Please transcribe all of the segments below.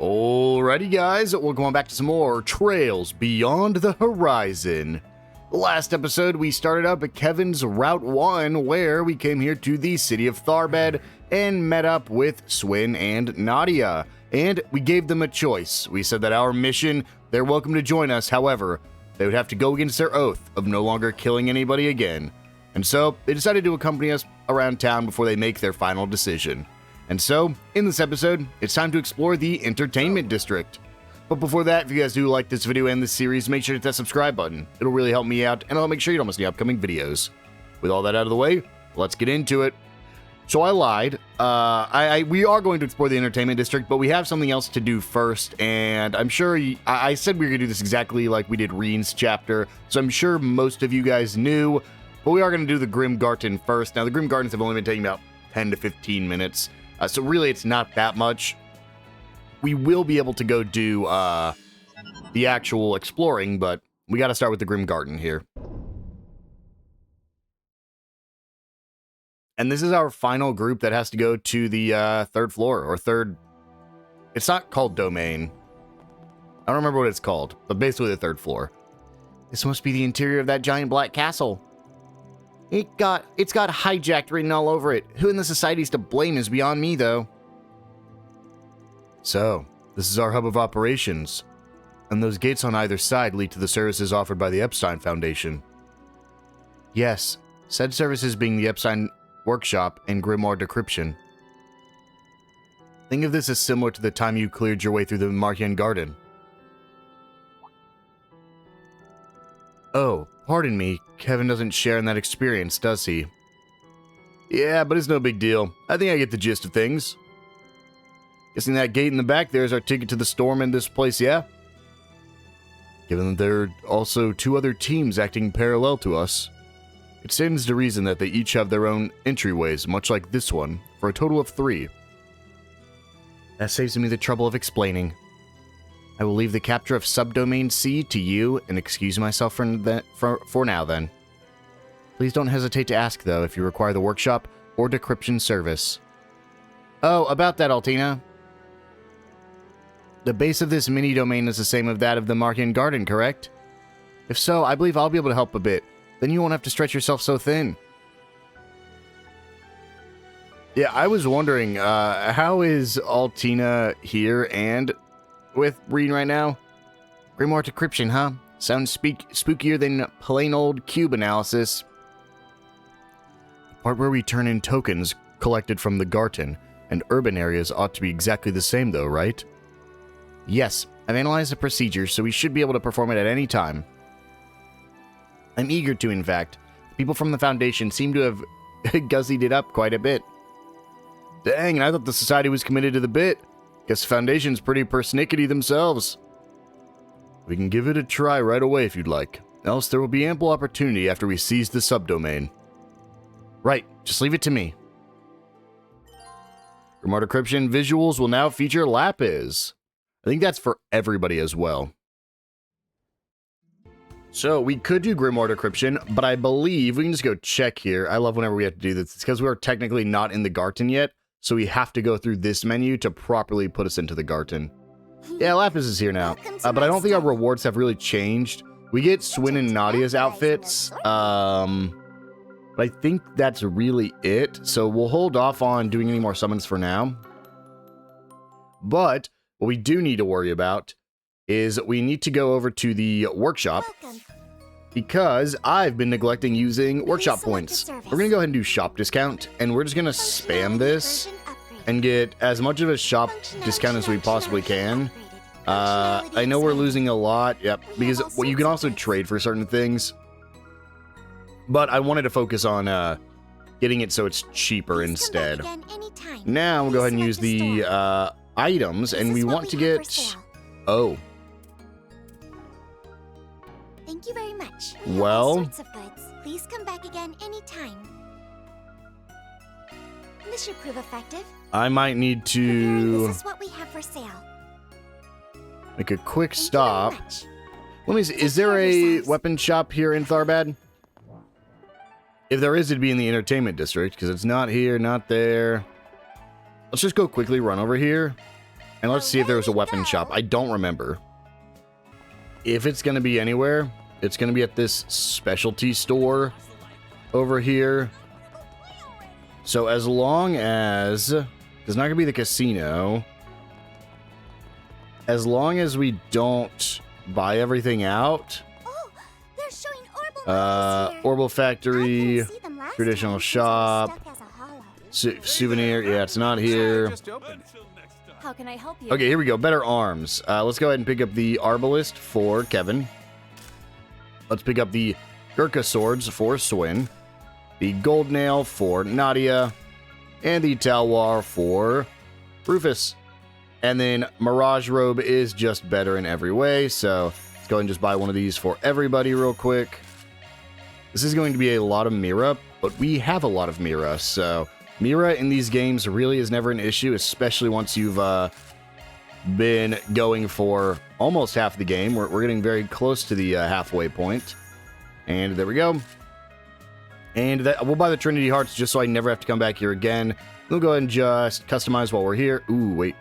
Alrighty guys, welcome on back to some more Trails Beyond the Horizon. Last episode we started up at Kevin's Route 1 where we came here to the city of Tharbed and met up with Swin and Nadia. And we gave them a choice. We said that our mission, they're welcome to join us, however, they would have to go against their oath of no longer killing anybody again. And so they decided to accompany us around town before they make their final decision. And so, in this episode, it's time to explore the Entertainment District. But before that, if you guys do like this video and this series, make sure to hit that subscribe button. It'll really help me out, and I'll make sure you don't miss any upcoming videos. With all that out of the way, let's get into it. So I lied. We are going to explore the Entertainment District, but we have something else to do first, and I'm sure I said we were going to do this exactly like we did Reen's chapter, so I'm sure most of you guys knew, but we are going to do the Grim Garden first. Now, the Grim Gardens have only been taking about 10 to 15 minutes. So really, it's not that much. We will be able to go do the actual exploring, but we got to start with the Grim Garden here. And this is our final group that has to go to the third floor, or third... It's not called domain. I don't remember what it's called, but basically the third floor. This must be the interior of that giant black castle. It's got hijacked written all over it. Who in the society's to blame is beyond me, though. So, this is our hub of operations. And those gates on either side lead to the services offered by the Epstein Foundation. Yes, said services being the Epstein Workshop and Grimoire Decryption. Think of this as similar to the time you cleared your way through the Martian Garden. Oh, pardon me, Kevin doesn't share in that experience, does he? Yeah, but it's no big deal. I think I get the gist of things. Guessing that gate in the back there is our ticket to the storm in this place, yeah? Given that there are also two other teams acting parallel to us, it stands to reason that they each have their own entryways, much like this one, for a total of 3. That saves me the trouble of explaining. I will leave the capture of Subdomain C to you and excuse myself for now then. Please don't hesitate to ask, though, if you require the workshop or decryption service. Oh, about that, Altina. The base of this mini-domain is the same as that of the Martian Garden, correct? If so, I believe I'll be able to help a bit. Then you won't have to stretch yourself so thin. Yeah, I was wondering, how is Altina here and with Reen right now? Grimoire Decryption, huh? Sounds spookier than plain old cube analysis. The part where we turn in tokens collected from the Garten and urban areas ought to be exactly the same though, right? Yes, I've analyzed the procedure, so we should be able to perform it at any time. I'm eager to, in fact. People from the Foundation seem to have gussied it up quite a bit. Dang, and I thought the Society was committed to the bit. Guess the Foundation's pretty persnickety themselves. We can give it a try right away if you'd like. Else there will be ample opportunity after we seize the subdomain. Right, just leave it to me. Grimoire Decryption visuals will now feature Lapis. I think that's for everybody as well. So, we could do Grimoire Decryption, but I believe we can just go check here. I love whenever we have to do this. It's because we're technically not in the Garten yet, so we have to go through this menu to properly put us into the Garten. Yeah, Lapis is here now, but I don't think our rewards have really changed. We get Swin and Nadia's outfits, but I think that's really it, so we'll hold off on doing any more summons for now. But what we do need to worry about is we need to go over to the workshop because I've been neglecting using workshop points. We're going to go ahead and do shop discount, and we're just going to spam this and get as much of a shop discount as we possibly can. I know we're losing a lot, yep, because well, you can also trade for certain things, but I wanted to focus on getting it so it's cheaper instead. Now we'll go ahead and use the items, and we want to get... Oh. Thank you very much. Well, All sorts of goods. Please come back again anytime. This should prove effective. I might need to This is what we have for sale. make a quick Thank stop. you very much. Let me see, is there a weapon shop here in Tharbed? If there is, it'd be in the Entertainment District, because it's not here, not there. Let's just go quickly run over here. And let's see if there was a weapon shop. I don't remember. If it's going to be anywhere, it's going to be at this specialty store over here. So as long as... It's not going to be the casino. As long as we don't buy everything out. Oh, they're showing Orbital here. Orbital I Factory, couldn't see them last traditional time since it was shop, stuck as a hollow. souvenir. Yeah, it's not here. How can I help you? Okay, here we go. Better arms. Let's go ahead and pick up the Arbalist for Kevin. Let's pick up the Gurkha swords for Swin. The Gold Nail for Nadia. And the Talwar for Rufus. And then Mirage Robe is just better in every way. So let's go ahead and just buy one of these for everybody real quick. This is going to be a lot of Mira, but we have a lot of Mira. So Mira in these games really is never an issue, especially once you've been going for almost half the game. We're getting very close to the halfway point. And there we go. And we'll buy the Trinity Hearts just so I never have to come back here again. We'll go ahead and just customize while we're here. Ooh, wait.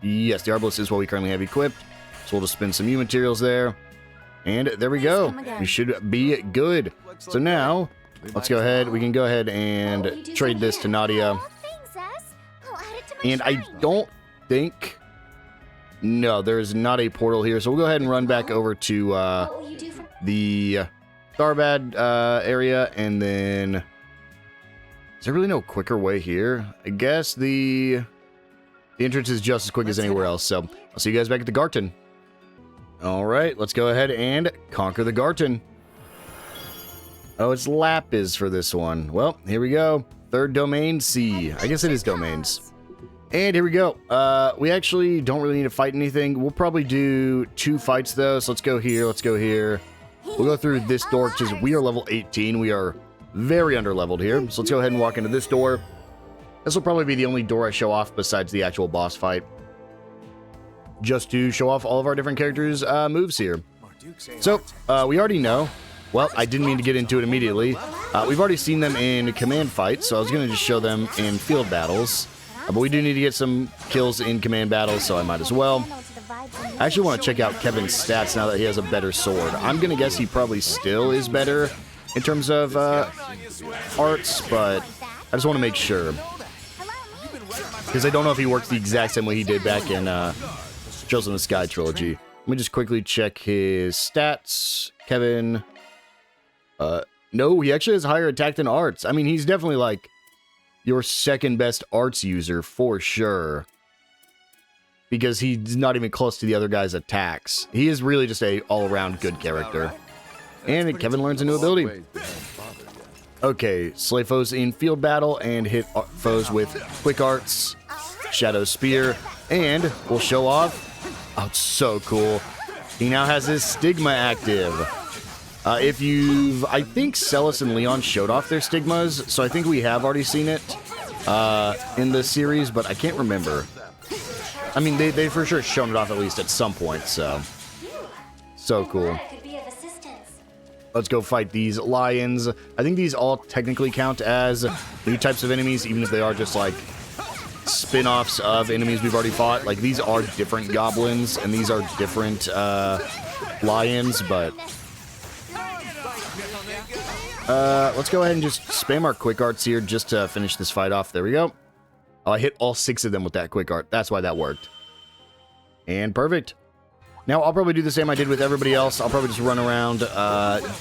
Yes, the Arbalist is what we currently have equipped. So we'll just spend some U materials there. And there we go. We should be good. So now, let's go ahead. We can go ahead and trade this to Nadia. Oh, thanks, Ez. I'll add it to my And I shrine. don't think... No, there's not a portal here. So we'll go ahead and run back over to the Tharbad area. And then... Is there really no quicker way here? I guess the entrance is just as quick as anywhere else. So I'll see you guys back at the Garten. All right, let's go ahead and conquer the Garten. Oh, it's Lapis for this one. Well, here we go. Third domain C. I guess it is domains. And here we go. We actually don't really need to fight anything. We'll probably do 2 fights, though. So let's go here. Let's go here. We'll go through this door because we are level 18. We are very underleveled here. So let's go ahead and walk into this door. This will probably be the only door I show off besides the actual boss fight. Just to show off all of our different characters' moves here. So, we already know. Well, I didn't mean to get into it immediately. We've already seen them in command fights, so I was going to just show them in field battles. But we do need to get some kills in command battles, so I might as well. I actually want to check out Kevin's stats now that he has a better sword. I'm going to guess he probably still is better in terms of arts, but I just want to make sure. Because I don't know if he works the exact same way he did back in Trails in the Sky trilogy. Let me just quickly check his stats. Kevin. No, he actually has higher attack than arts. I mean, he's definitely like your second best arts user for sure. Because he's not even close to the other guy's attacks. He is really just a all-around good character. And Kevin learns a new ability. Okay, slay foes in field battle and hit foes with quick arts, shadow spear, and we'll show off. Oh, it's so cool. He now has his stigma active. If you've, I think Celis and Leon showed off their stigmas, so I think we have already seen it in the series, but I can't remember. I mean, they for sure shown it off at least at some point, so cool. Let's go fight these lions. I think these all technically count as new types of enemies, even if they are just like spin-offs of enemies we've already fought. Like, these are different goblins, and these are different lions, but let's go ahead and just spam our quick arts here just to finish this fight off. There we go. Oh, I hit all 6 of them with that quick art. That's why that worked. And perfect. Now, I'll probably do the same I did with everybody else. I'll probably just run around,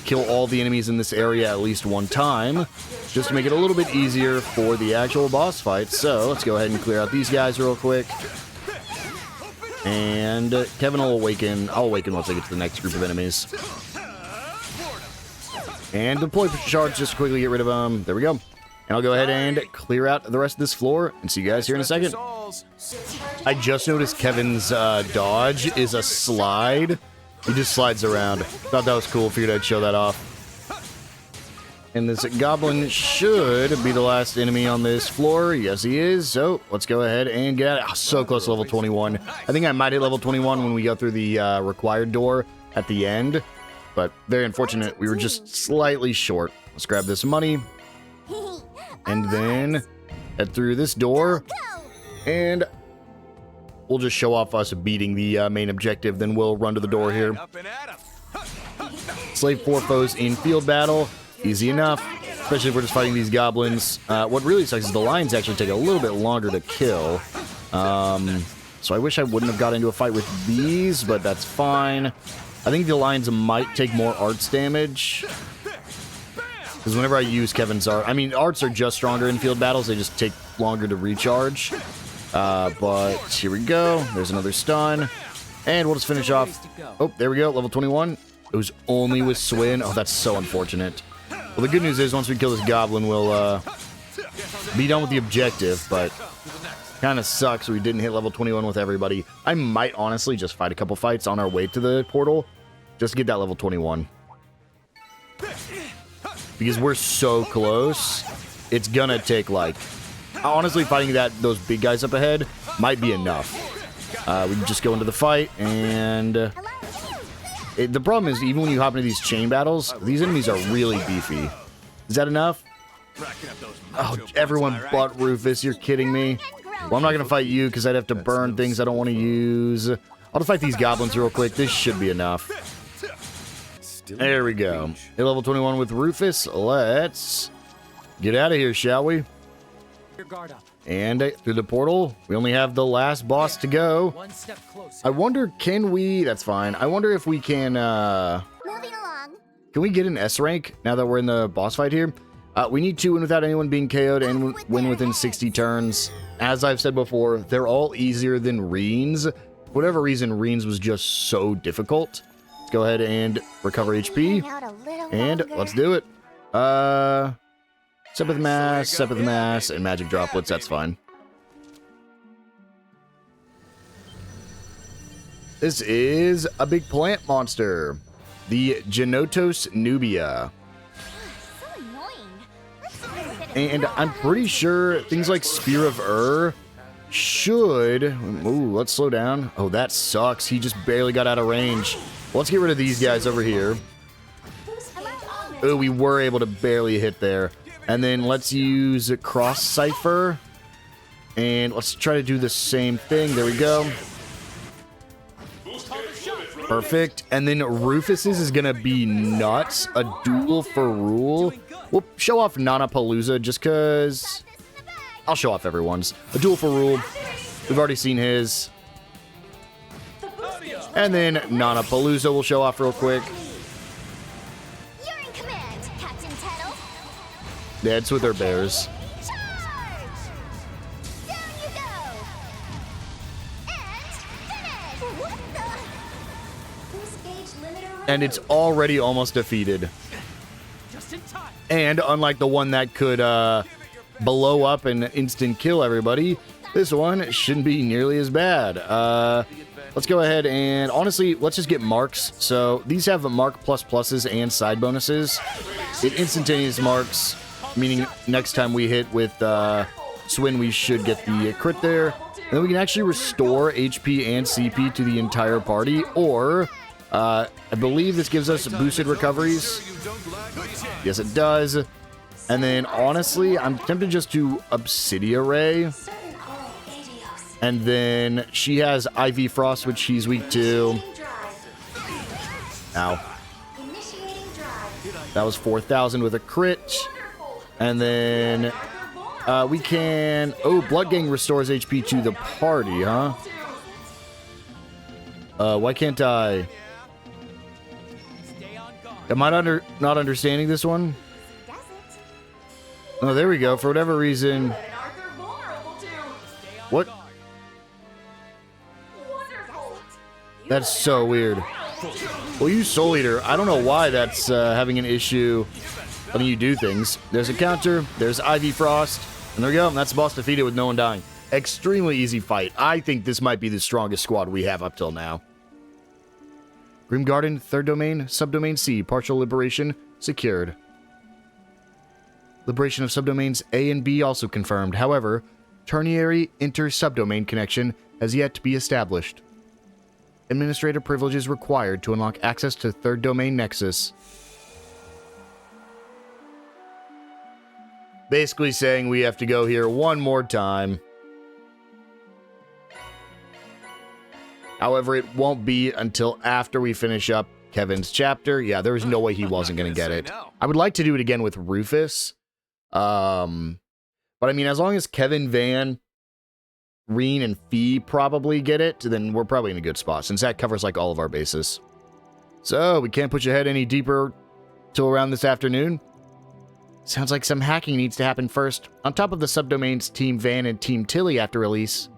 kill all the enemies in this area at least one time, just to make it a little bit easier for the actual boss fight. So, let's go ahead and clear out these guys real quick. And Kevin will awaken. I'll awaken once I get to the next group of enemies. And deploy charge just to quickly get rid of them. There we go. And I'll go ahead and clear out the rest of this floor and see you guys here in a second. I just noticed Kevin's dodge is a slide. He just slides around. Thought that was cool. Figured I'd show that off. And this goblin should be the last enemy on this floor. Yes, he is. So let's go ahead and get it. Oh, so close to level 21. I think I might hit level 21 when we go through the required door at the end. But very unfortunate. We were just slightly short. Let's grab this money. And then head through this door. And we'll just show off us beating the main objective, then we'll run to the door here. Slay 4 foes in field battle. Easy enough, especially if we're just fighting these goblins. What really sucks is the lions actually take a little bit longer to kill. So I wish I wouldn't have got into a fight with these, but that's fine. I think the lions might take more arts damage. Because whenever I use Kevin's art, I mean, arts are just stronger in field battles. They just take longer to recharge. But here we go. There's another stun. And we'll just finish off. Oh, there we go. Level 21. It was only with Swin. Oh, that's so unfortunate. Well, the good news is once we kill this goblin, we'll be done with the objective. But kind of sucks we didn't hit level 21 with everybody. I might honestly just fight a couple fights on our way to the portal just to get that level 21. Because we're so close, it's gonna take, like... Honestly, fighting those big guys up ahead might be enough. We can just go into the fight, and... the problem is, even when you hop into these chain battles, these enemies are really beefy. Is that enough? Oh, everyone but Rufus, you're kidding me. Well, I'm not gonna fight you, because I'd have to burn things I don't want to use. I'll just fight these goblins real quick. This should be enough. There we go. Hit level 21 with Rufus. Let's get out of here, shall we? And through the portal, we only have the last boss to go. I wonder, can we... That's fine. I wonder if we can... Moving along. Can we get an S rank now that we're in the boss fight here? We need to win without anyone being KO'd and win within 60 turns. As I've said before, they're all easier than Reen's. For whatever reason, Reen's was just so difficult. Go ahead and recover HP, and let's do it. Sepith Mass, and Magic Droplets, that's fine. This is a big plant monster, the Genotos nubia. So annoying. And I'm pretty sure things like Spear of should... Ooh, let's slow down. Oh, that sucks. He just barely got out of range. Let's get rid of these guys over here. Oh, we were able to barely hit there. And then let's use Cross Cipher. And let's try to do the same thing. There we go. Perfect. And then Rufus's is going to be nuts. A duel for rule. We'll show off Nanapalooza just because... I'll show off everyone's. A duel for rule. We've already seen his. And then Nanapalooza we'll show off real quick. You're in command, Captain Tettle. Yeah, it's with their bears. Charge! Down you go. And finish. What the? Boost gauge limiter. And it's already almost defeated. Just in time. And unlike the one that could blow up and instant kill everybody, this one shouldn't be nearly as bad. Let's go ahead and, honestly, let's just get marks. So these have mark plus pluses and side bonuses. It instantaneous marks, meaning next time we hit with Swin, we should get the crit there. And then we can actually restore HP and CP to the entire party, or I believe this gives us boosted recoveries. Yes, it does. And then, honestly, I'm tempted just to Obsidia Ray. And then she has IV Frost, which she's weak to. Ow. That was 4,000 with a crit. And then we can... Oh, Blood Gang restores HP to the party, huh? Why can't I... Am I not understanding this one? Oh, there we go. For whatever reason... What? That's so weird. Well, you Soul Eater. I don't know why that's having an issue letting you do things. There's a counter. There's Ivy Frost. And there we go. That's the boss defeated with no one dying. Extremely easy fight. I think this might be the strongest squad we have up till now. Grim Garden, third domain, subdomain C, partial liberation, secured. Liberation of subdomains A and B also confirmed. However, ternary inter-subdomain connection has yet to be established. Administrator privileges required to unlock access to third domain nexus. Basically saying we have to go here one more time. However, it won't be until after we finish up Kevin's chapter. Yeah, there was no way he wasn't going to get it. I would like to do it again with Rufus. But I mean, as long as Kevin, Van, Reen, and Fee probably get it, then we're probably in a good spot, since that covers like all of our bases. So, we can't push ahead any deeper till around this afternoon. Sounds like some hacking needs to happen first, on top of the subdomains Team Van and Team Tilly after release.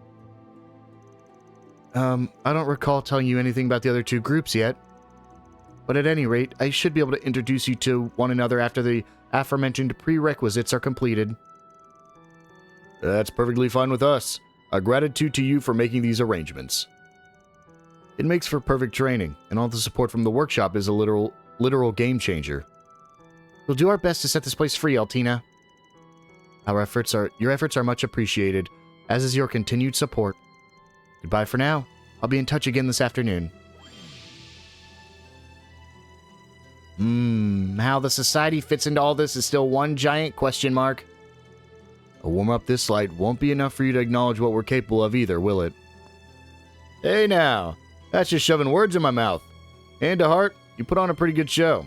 I don't recall telling you anything about the other two groups yet. But at any rate, I should be able to introduce you to one another after the aforementioned prerequisites are completed. That's perfectly fine with us. Our gratitude to you for making these arrangements. It makes for perfect training, and all the support from the workshop is a literal game changer. We'll do our best to set this place free, Altina. Your efforts are much appreciated, as is your continued support. Goodbye for now. I'll be in touch again this afternoon. How the society fits into all this is still one giant question mark. A warm-up this light won't be enough for you to acknowledge what we're capable of either, will it? Hey now, that's just shoving words in my mouth. Hand to heart, you put on a pretty good show.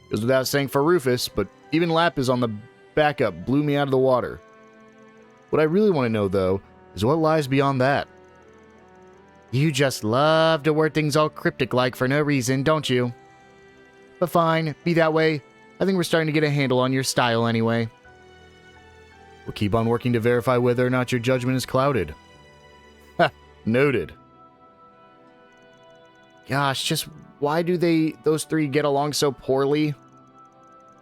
Goes without saying for Rufus, but even Lapis on the backup blew me out of the water. What I really want to know, though, is what lies beyond that. You just love to word things all cryptic-like for no reason, don't you? But fine, be that way. I think we're starting to get a handle on your style anyway. We'll keep on working to verify whether or not your judgment is clouded. Ha! Noted. Gosh, just why do those three get along so poorly?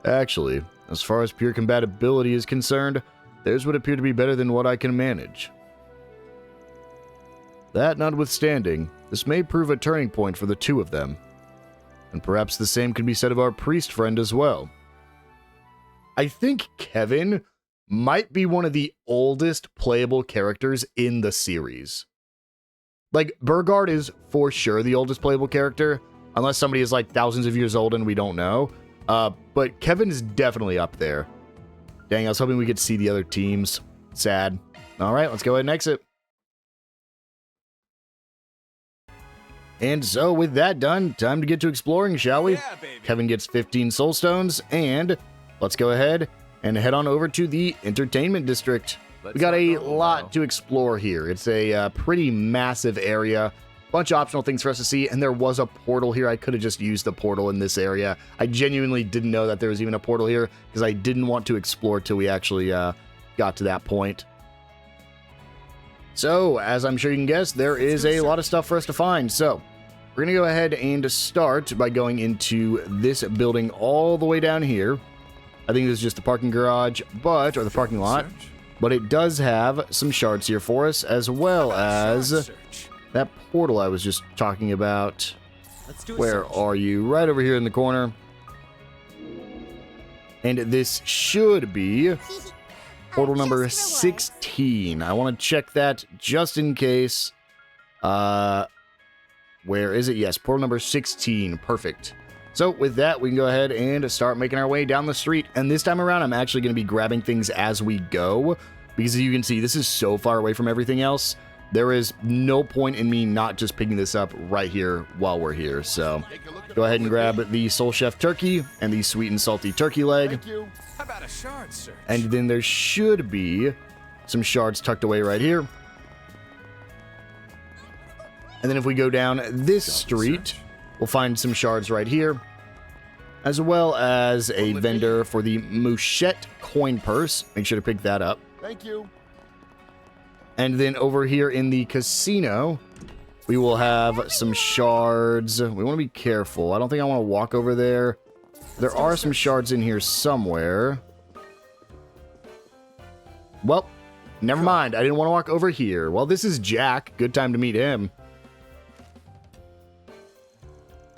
Actually, as far as pure compatibility is concerned, theirs would appear to be better than what I can manage. That notwithstanding, this may prove a turning point for the two of them. And perhaps the same can be said of our priest friend as well. I think Kevin might be one of the oldest playable characters in the series. Like, Burgard is for sure the oldest playable character, unless somebody is like thousands of years old and we don't know. But Kevin is definitely up there. Dang, I was hoping we could see the other teams. Sad. All right, let's go ahead and exit. And so, with that done, time to get to exploring, shall we? Yeah, baby. Kevin gets 15 soul stones, and let's go ahead and head on over to the entertainment district. We got a lot to explore here. It's a pretty massive area. Bunch of optional things for us to see, and there was a portal here. I could have just used the portal in this area. I genuinely didn't know that there was even a portal here, because I didn't want to explore till we actually got to that point. So, as I'm sure you can guess, there is a lot of stuff for us to find. So, we're going to go ahead and start by going into this building all the way down here. I think this is just the parking garage, or the parking lot. But it does have some shards here for us, as well as that portal I was just talking about. Where are you? Right over here in the corner. And this should be portal number 16. I want to check that just in case. Where is it? Yes, portal number 16. Perfect. So with that, we can go ahead and start making our way down the street. And this time around, I'm actually going to be grabbing things as we go. Because as you can see, this is so far away from everything else. There is no point in me not just picking this up right here while we're here. So go ahead and grab the Soul Chef Turkey and the sweet and salty turkey leg. Thank you. How about a shard search? And then there should be some shards tucked away right here. And then if we go down this street, we'll find some shards right here, as well as a vendor for the Mouchette coin purse. Make sure to pick that up. Thank you. And then over here in the casino, we will have some shards. We want to be careful. I don't think I want to walk over there. There are some shards in here somewhere. Well, never mind. I didn't want to walk over here. Well, this is Jack. Good time to meet him.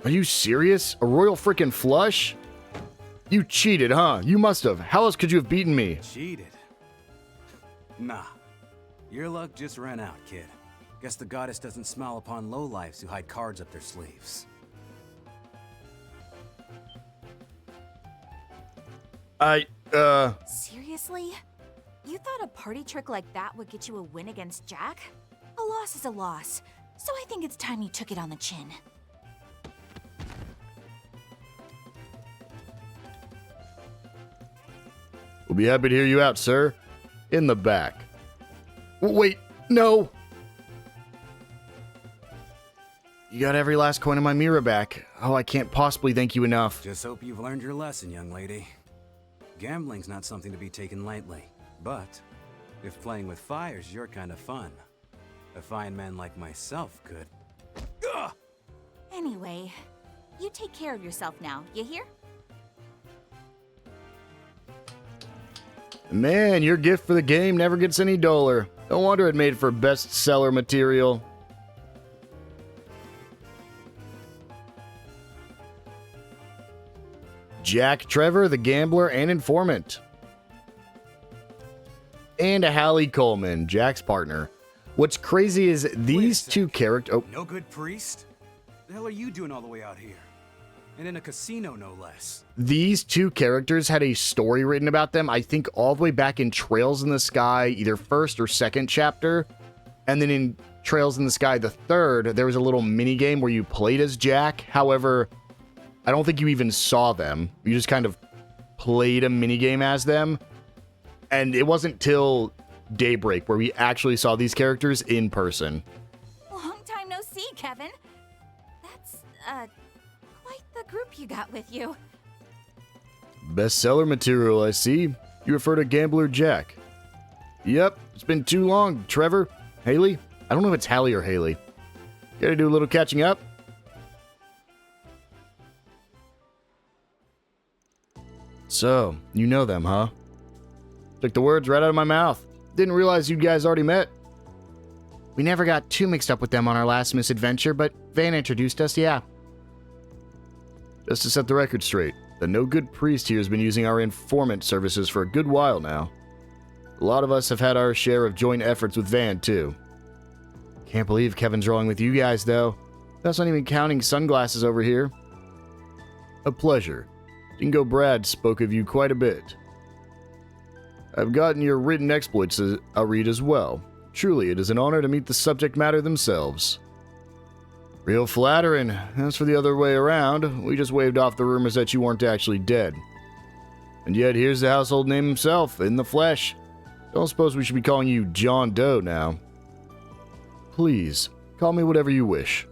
Are you serious? A royal freaking flush? You cheated, huh? You must have. How else could you have beaten me? Cheated? Nah. Your luck just ran out, kid. Guess the goddess doesn't smile upon lowlifes who hide cards up their sleeves. Seriously? You thought a party trick like that would get you a win against Jack? A loss is a loss. So I think it's time you took it on the chin. We'll be happy to hear you out, sir. In the back. Wait, no! You got every last coin of my mirror back. Oh, I can't possibly thank you enough. Just hope you've learned your lesson, young lady. Gambling's not something to be taken lightly, but if playing with fire's your kind of fun, a fine man like myself could. Ugh! Anyway, you take care of yourself now, you hear? Man, your gift for the game never gets any duller. No wonder it made for bestseller material. Jack Trevor, the gambler and informant. And Hallie Coleman, Jack's partner. What's crazy is these two characters... Oh, No good priest? The hell are you doing all the way out here? And in a casino, no less. these two characters had a story written about them, I think all the way back in Trails in the Sky, either first or second chapter. And then in Trails in the Sky, the third, there was a little mini game where you played as Jack. However, I don't think you even saw them. You just kind of played a mini game as them. And it wasn't till Daybreak where we actually saw these characters in person. Long time no see, Kevin. That's, quite the group you got with you. Bestseller material, I see. You refer to Gambler Jack. Yep, it's been too long, Trevor. Haley? I don't know if it's Hallie or Haley. Gotta do a little catching up. So, you know them, huh? Took the words right out of my mouth. Didn't realize you guys already met. We never got too mixed up with them on our last misadventure, but Van introduced us, yeah. Just to set the record straight, the no-good priest here has been using our informant services for a good while now. A lot of us have had our share of joint efforts with Van, too. Can't believe Kevin's rolling with you guys, though. That's not even counting sunglasses over here. A pleasure. Dingo Brad spoke of you quite a bit. I've gotten your written exploits a read as well. Truly, it is an honor to meet the subject matter themselves. Real flattering. As for the other way around, we just waved off the rumors that you weren't actually dead. And yet here's the household name himself, in the flesh. Don't suppose we should be calling you John Doe now. Please, call me whatever you wish.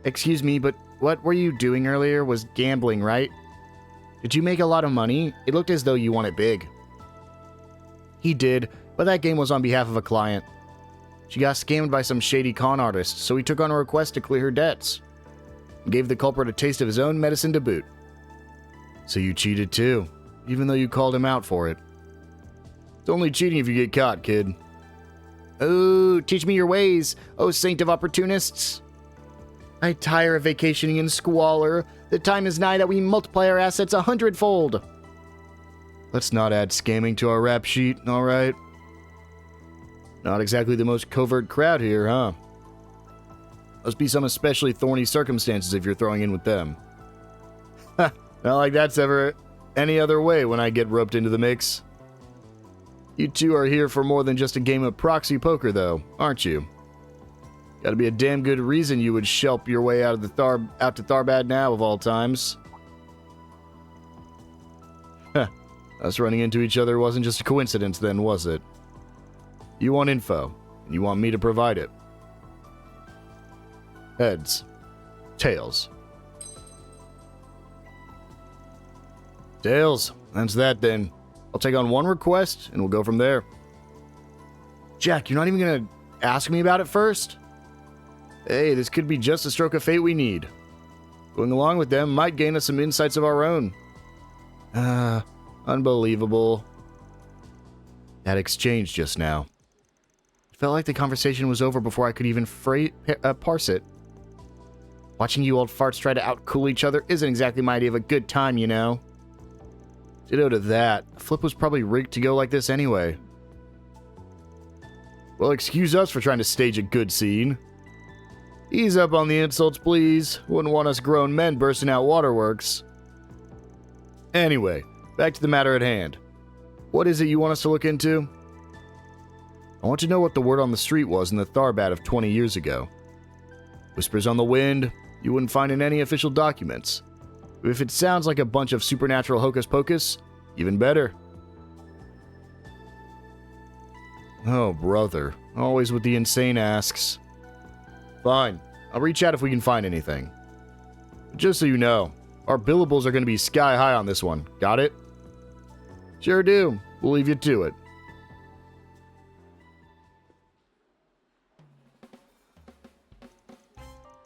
Excuse me, but what were you doing earlier was gambling, right? Did you make a lot of money? It looked as though you won it big. He did, but that game was on behalf of a client. She got scammed by some shady con artist, so he took on a request to clear her debts. And gave the culprit a taste of his own medicine to boot. So you cheated too, even though you called him out for it. It's only cheating if you get caught, kid. Oh, teach me your ways, oh saint of opportunists. I tire of vacationing in squalor. The time is nigh that we multiply our assets 100-fold. Let's not add scamming to our rap sheet, alright? Not exactly the most covert crowd here, huh? Must be some especially thorny circumstances if you're throwing in with them. Ha! Not like that's ever any other way when I get roped into the mix. You two are here for more than just a game of proxy poker, though, aren't you? Gotta be a damn good reason you would shelp your way out to Tharbad now, of all times. Huh. Us running into each other wasn't just a coincidence then, was it? You want info, and you want me to provide it. Heads. Tails. Tails. That's that then. I'll take on one request, and we'll go from there. Jack, you're not even gonna ask me about it first? Hey, this could be just a stroke of fate we need. Going along with them might gain us some insights of our own. Unbelievable. That exchange just now. It felt like the conversation was over before I could even parse it. Watching you old farts try to outcool each other isn't exactly my idea of a good time, you know. Ditto to that. Flip was probably rigged to go like this anyway. Well, excuse us for trying to stage a good scene. Ease up on the insults, please. Wouldn't want us grown men bursting out waterworks. Anyway, back to the matter at hand. What is it you want us to look into? I want to know what the word on the street was in the Tharbad of 20 years ago. Whispers on the wind, you wouldn't find in any official documents. If it sounds like a bunch of supernatural hocus pocus, even better. Oh, brother. Always with the insane asks. Fine. I'll reach out if we can find anything. Just so you know, our billables are going to be sky high on this one. Got it? Sure do. We'll leave you to it.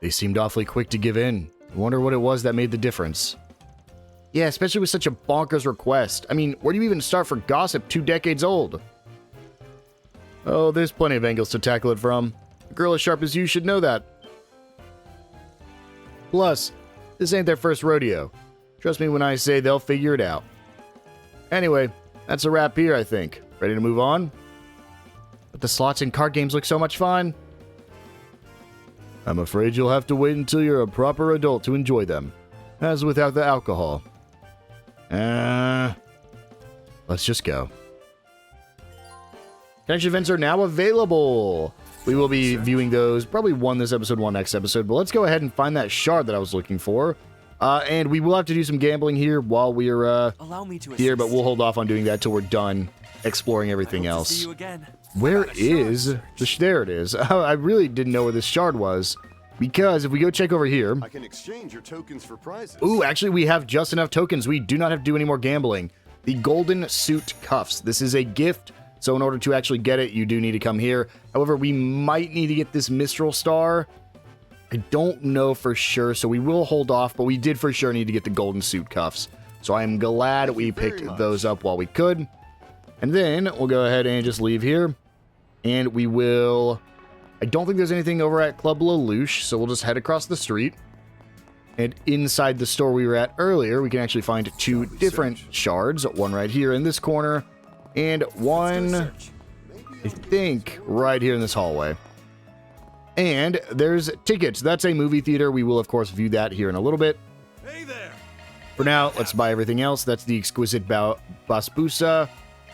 They seemed awfully quick to give in. I wonder what it was that made the difference. Yeah, especially with such a bonkers request. I mean, where do you even start for gossip 2 decades old? Oh, there's plenty of angles to tackle it from. A girl as sharp as you should know that. Plus, this ain't their first rodeo. Trust me when I say they'll figure it out. Anyway, that's a wrap here, I think. Ready to move on? But the slots and card games look so much fun. I'm afraid you'll have to wait until you're a proper adult to enjoy them. As without the alcohol. Let's just go. Connection events are now available. We will be viewing those, probably one this episode, one next episode, but let's go ahead and find that shard that I was looking for. And we will have to do some gambling here while we're Allow me to here, but assist. we'll hold off on doing that till we're done exploring everything I hope to else. see you again. Where About a shard is search. there it is. I really didn't know where this shard was, because if we go check over here, I can exchange your tokens for prizes. ooh, actually we have just enough tokens. We do not have to do any more gambling. The golden suit cuffs. This is a gift, so in order to actually get it, you do need to come here. However, we might need to get this Mistral Star. I don't know for sure, so we will hold off, but we did for sure need to get the golden suit cuffs. So I am glad we picked those up while we could. And then we'll go ahead and just leave here. And we will... I don't think there's anything over at Club Lelouch, so we'll just head across the street. And inside the store we were at earlier, we can actually find 2 different shards. One right here in this corner, and one, I think, right here in this hallway. And there's tickets. That's a movie theater. We will, of course, view that here in a little bit. Hey there. For now, let's buy everything else. That's the Exquisite Basbusa,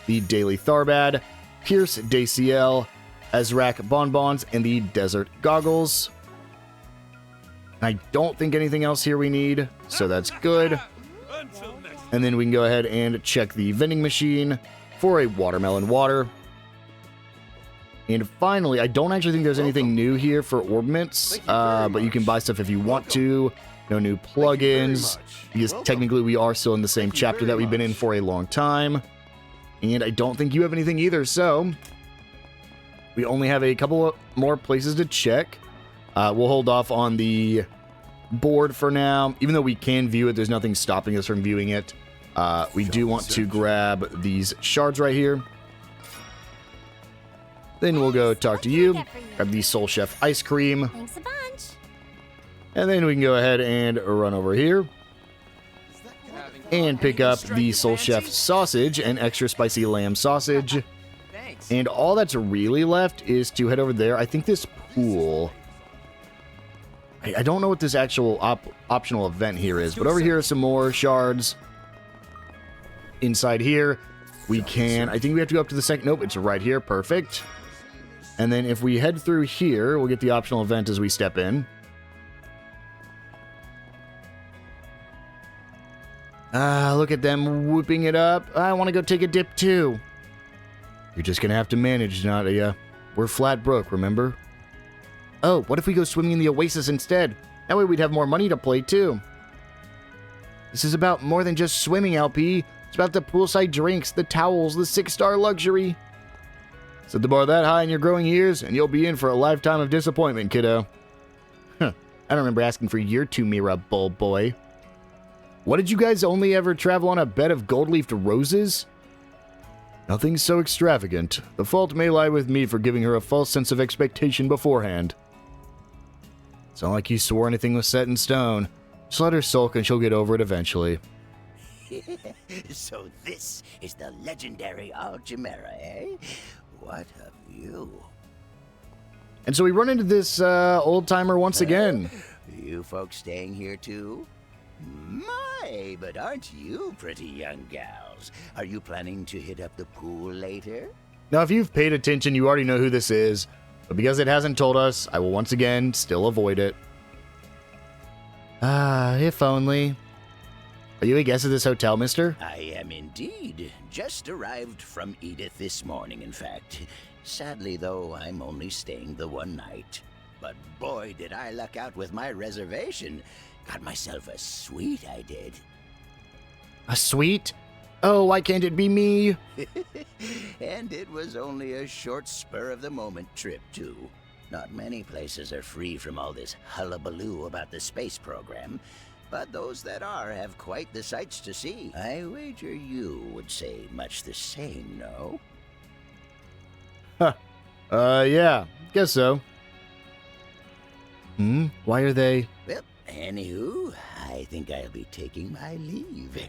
the Daily Tharbad, Pierce DCL, Ezrak Bonbons, and the Desert Goggles. I don't think anything else here we need, so that's good. Until next. And then we can go ahead and check the vending machine for a watermelon water. And finally, I don't actually think there's anything new here for orbments, but you can buy stuff if you want to. No new plugins, because technically we are still in the same chapter that we've been in for a long time. And I don't think you have anything either, so we only have a couple of more places to check. We'll hold off on the board for now. Even though we can view it, there's nothing stopping us from viewing it. We do want to grab these shards right here. Then we'll go talk to you, grab the Soul Chef ice cream, Thanks a bunch. and then we can go ahead and run over here and pick up the Soul Chef sausage and extra spicy lamb sausage. Thanks. And all that's really left is to head over there. I think this pool... I don't know what this actual optional event here is, but over here are some more shards. Inside here, we can... I think we have to go up to the second... Nope, it's right here. Perfect. And then if we head through here, we'll get the optional event as we step in. Look at them whooping it up. I want to go take a dip too. You're just going to have to manage, Nadia. We're flat broke, remember? Oh, what if we go swimming in the Oasis instead? That way we'd have more money to play too. This is about more than just swimming, LP. It's about the poolside drinks, the towels, the 6-star luxury. Set the bar that high in your growing years, and you'll be in for a lifetime of disappointment, kiddo. Huh. I don't remember asking for your 2 Mira, bull boy. What, did you guys only ever travel on a bed of gold-leafed roses? Nothing so extravagant. The fault may lie with me for giving her a false sense of expectation beforehand. It's not like you swore anything was set in stone. Just let her sulk and she'll get over it eventually. So this is the legendary Alchimera, eh? What of you? And so we run into this old-timer once again. You folks staying here too? My, but aren't you pretty young gals? Are you planning to hit up the pool later? Now, if you've paid attention, you already know who this is. But because it hasn't told us, I will once again still avoid it. Ah, if only. Are you a guest at this hotel, mister? I am indeed. Just arrived from Edith this morning, in fact. Sadly, though, I'm only staying the one night. But boy, did I luck out with my reservation. Got myself a suite, I did. A suite? Oh, why can't it be me? And it was only a short spur-of-the-moment trip, too. Not many places are free from all this hullabaloo about the space program, but those that are have quite the sights to see. I wager you would say much the same, no? Yeah, guess so. Why are they? Well, anywho, I think I'll be taking my leave.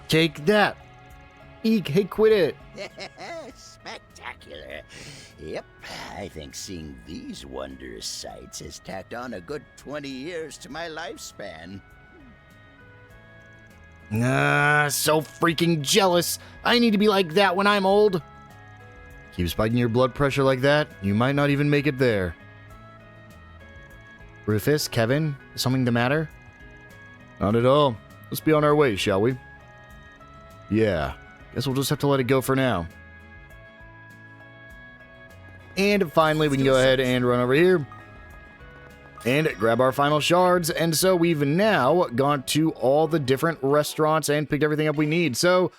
Take that. Eek, hey, quit it. Spectacular. Yep, I think seeing these wondrous sights has tacked on a good 20 years to my lifespan. So freaking jealous. I need to be like that when I'm old. Keep spiking your blood pressure like that, you might not even make it there. Rufus, Kevin, is something the matter? Not at all. Let's be on our way, shall we? Yeah, guess we'll just have to let it go for now. And finally, we can go ahead and run over here and grab our final shards. And so we've now gone to all the different restaurants and picked everything up we need. So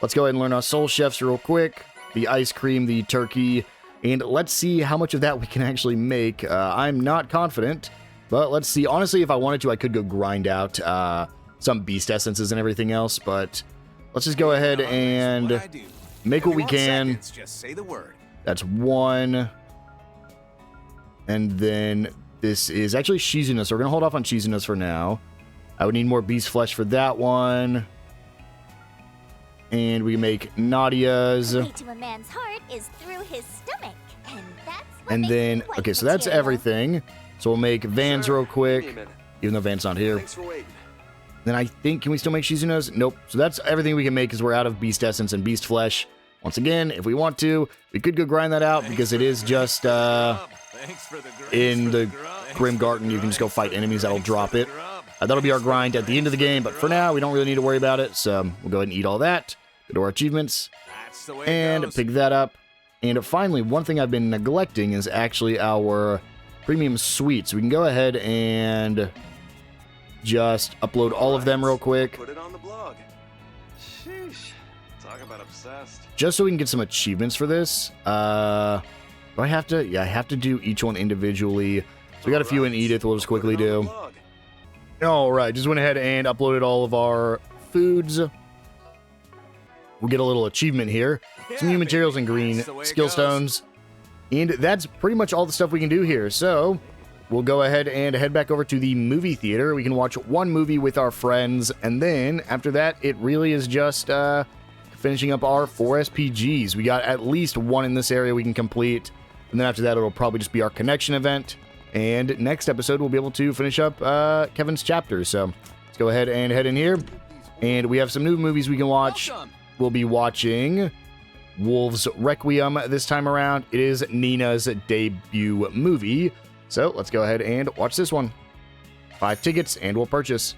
let's go ahead and learn our soul chefs real quick. The ice cream, the turkey, and let's see how much of that we can actually make. I'm not confident, but let's see. Honestly, if I wanted to, I could go grind out some beast essences and everything else, but let's just go ahead and make what we can. Just say the word. That's one. And then this is actually Shizuna, so we're going to hold off on Shizuna's for now. I would need more beast flesh for that one. And we make Nadia's. The way to a man's heart is through his stomach, and that's what And makes then, him quite okay, so that's material. everything. So we'll make Van's real quick, Give me a minute. even though Van's not here. Thanks for waiting. Then I think, can we still make Shizuna's? Nope. So that's everything we can make because we're out of beast essence and beast flesh. Once again, if we want to, we could go grind that out because it is just Thanks for the grub. in the Grim Garden. You can just go fight enemies that'll drop it. That'll be our grind at the end of the game, but for now, we don't really need to worry about it. So we'll go ahead and eat all that. Go to our achievements That's the way it and goes. pick that up. And finally, one thing I've been neglecting is actually our premium suites. We can go ahead and just upload all of them real quick, Put it on the blog. Sheesh. Talk about obsessed. just so we can get some achievements for this. Do I have to? Yeah, I have to do each one individually. So we got a few in Edith. We'll just quickly Put it on do. the blog. All right, just went ahead and uploaded all of our foods. We'll get a little achievement here. Some new Yeah, materials baby, in green, that's the way it skill goes. stones. And that's pretty much all the stuff we can do here. So we'll go ahead and head back over to the movie theater. We can watch one movie with our friends. And then after that, it really is just finishing up our 4 SPGs. We got at least one in this area we can complete. And then after that, it'll probably just be our connection event. And next episode, we'll be able to finish up Kevin's chapter. So let's go ahead and head in here. And we have some new movies we can watch. Welcome. We'll be watching Wolf's Requiem this time around. It is Nina's debut movie. So let's go ahead and watch this one. 5 tickets and we'll purchase.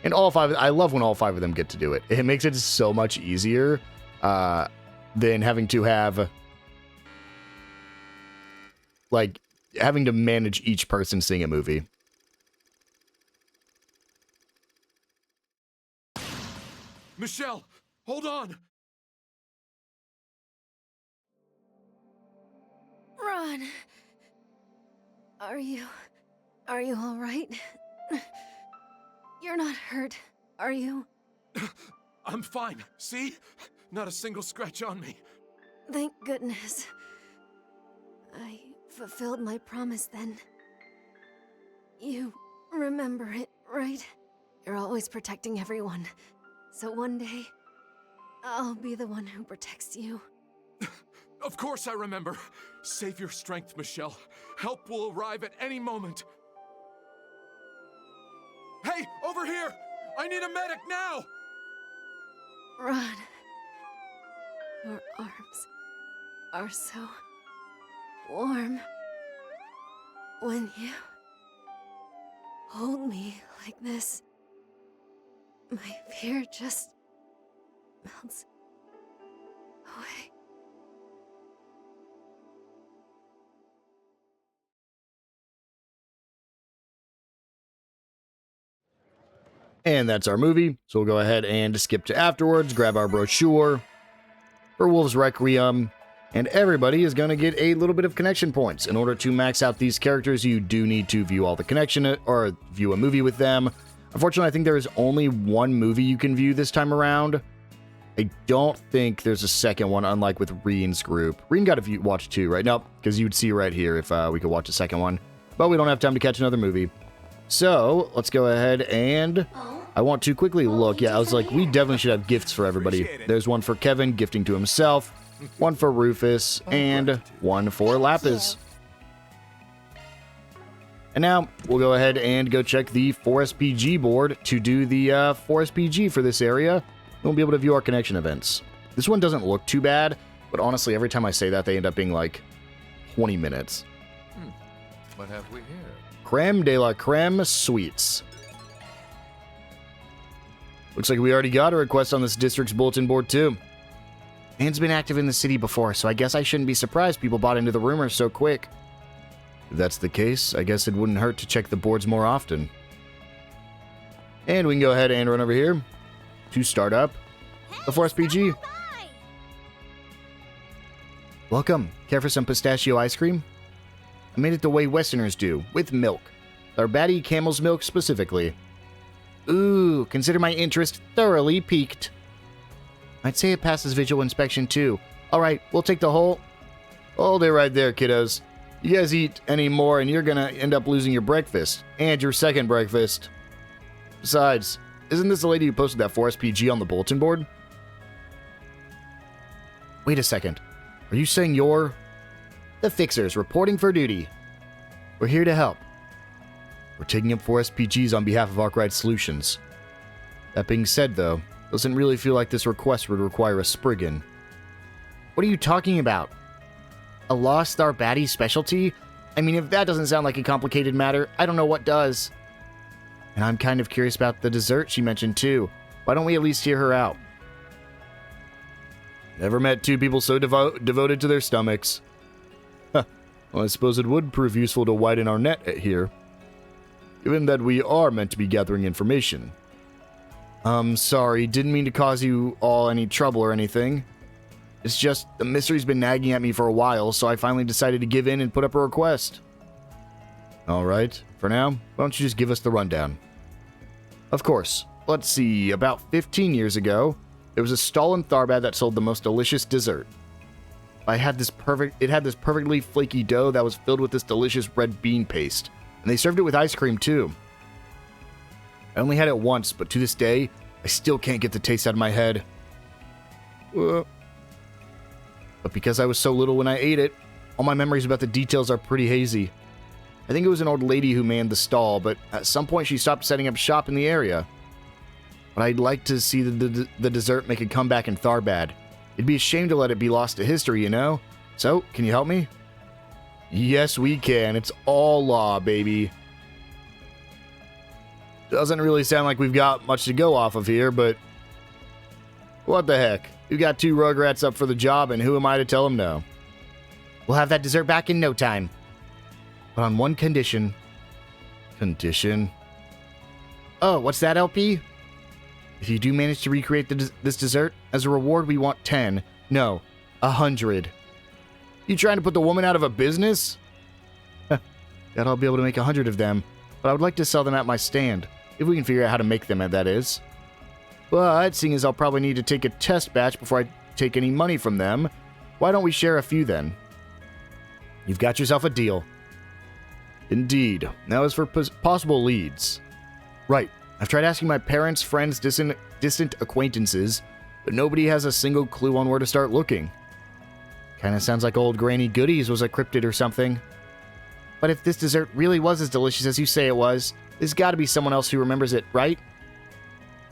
And all 5, I love when all 5 of them get to do it. It makes it so much easier than having to have, like, having to manage each person seeing a movie. Michelle, hold on. Ron, are you all right? You're not hurt, are you? I'm fine. See? Not a single scratch on me. Thank goodness. I fulfilled my promise then. You remember it, right? You're always protecting everyone. So one day, I'll be the one who protects you. Of course I remember. Save your strength, Michelle. Help will arrive at any moment. Hey, over here! I need a medic now! Ron, your arms are so warm when you hold me like this. My fear just melts away. And that's our movie, so we'll go ahead and skip to afterwards, grab our brochure for Wolf's Requiem, and everybody is going to get a little bit of connection points. In order to max out these characters, you do need to view all the connection, or view a movie with them. Unfortunately, I think there is only one movie you can view this time around. I don't think there's a second one, unlike with Reen's group. Reen got to watch two, right? Nope, because you'd see right here if we could watch a second one. But we don't have time to catch another movie. So, let's go ahead and I want to quickly look. Yeah, I was like, we definitely should have gifts for everybody. There's one for Kevin, gifting to himself, one for Rufus, and one for Lapis. And now, we'll go ahead and go check the 4SPG board to do the 4SPG for this area. We'll be able to view our connection events. This one doesn't look too bad, but honestly, every time I say that, they end up being like 20 minutes. What have we here? Creme de la Creme Sweets. Looks like we already got a request on this district's bulletin board, too. Anne's been active in the city before, so I guess I shouldn't be surprised people bought into the rumors so quick. If that's the case, I guess it wouldn't hurt to check the boards more often. And we can go ahead and run over here to start up the 4SPG. Welcome. Care for some pistachio ice cream? I made it the way Westerners do, with milk. Our batty camel's milk specifically. Ooh, consider my interest thoroughly piqued. I'd say it passes visual inspection too. Alright, we'll take the whole... Hold it right there, kiddos. You guys eat any more and you're gonna end up losing your breakfast. And your second breakfast. Besides, isn't this the lady who posted that 4SPG on the bulletin board? Wait a second. Are you saying you're... The Fixers, reporting for duty. We're here to help. We're taking up 4SPGs on behalf of Arkwright Solutions. That being said, though, doesn't really feel like this request would require a Spriggan. What are you talking about? A Lost Star baddie specialty? I mean, if that doesn't sound like a complicated matter, I don't know what does. And I'm kind of curious about the dessert she mentioned, too. Why don't we at least hear her out? Never met two people so devoted to their stomachs. Well, I suppose it would prove useful to widen our net here, given that we are meant to be gathering information. Sorry, didn't mean to cause you all any trouble or anything. It's just, the mystery's been nagging at me for a while, so I finally decided to give in and put up a request. Alright, for now, why don't you just give us the rundown? Of course, let's see, about 15 years ago, there was a stall in Tharbad that sold the most delicious dessert. It had this perfectly flaky dough that was filled with this delicious red bean paste, and they served it with ice cream too. I only had it once, but to this day, I still can't get the taste out of my head. But because I was so little when I ate it, all my memories about the details are pretty hazy. I think it was an old lady who manned the stall, but at some point she stopped setting up shop in the area. But I'd like to see the dessert make a comeback in Tharbad. It'd be a shame to let it be lost to history, you know? So, can you help me? Yes, we can. It's all law, baby. Doesn't really sound like we've got much to go off of here, but... What the heck? We've got two Rugrats up for the job, and who am I to tell them no? We'll have that dessert back in no time. But on one condition. Condition? Oh, what's that, LP? If you do manage to recreate this dessert, as a reward we want 10. No, 100. You trying to put the woman out of a business? Doubt I'll be able to make 100 of them, but I would like to sell them at my stand, if we can figure out how to make them, that is. But, seeing as I'll probably need to take a test batch before I take any money from them, why don't we share a few then? You've got yourself a deal. Indeed. Now as for possible leads. Right. I've tried asking my parents, friends, distant acquaintances, but nobody has a single clue on where to start looking. Kinda sounds like old Granny Goodies was a cryptid or something. But if this dessert really was as delicious as you say it was, there's gotta be someone else who remembers it, right?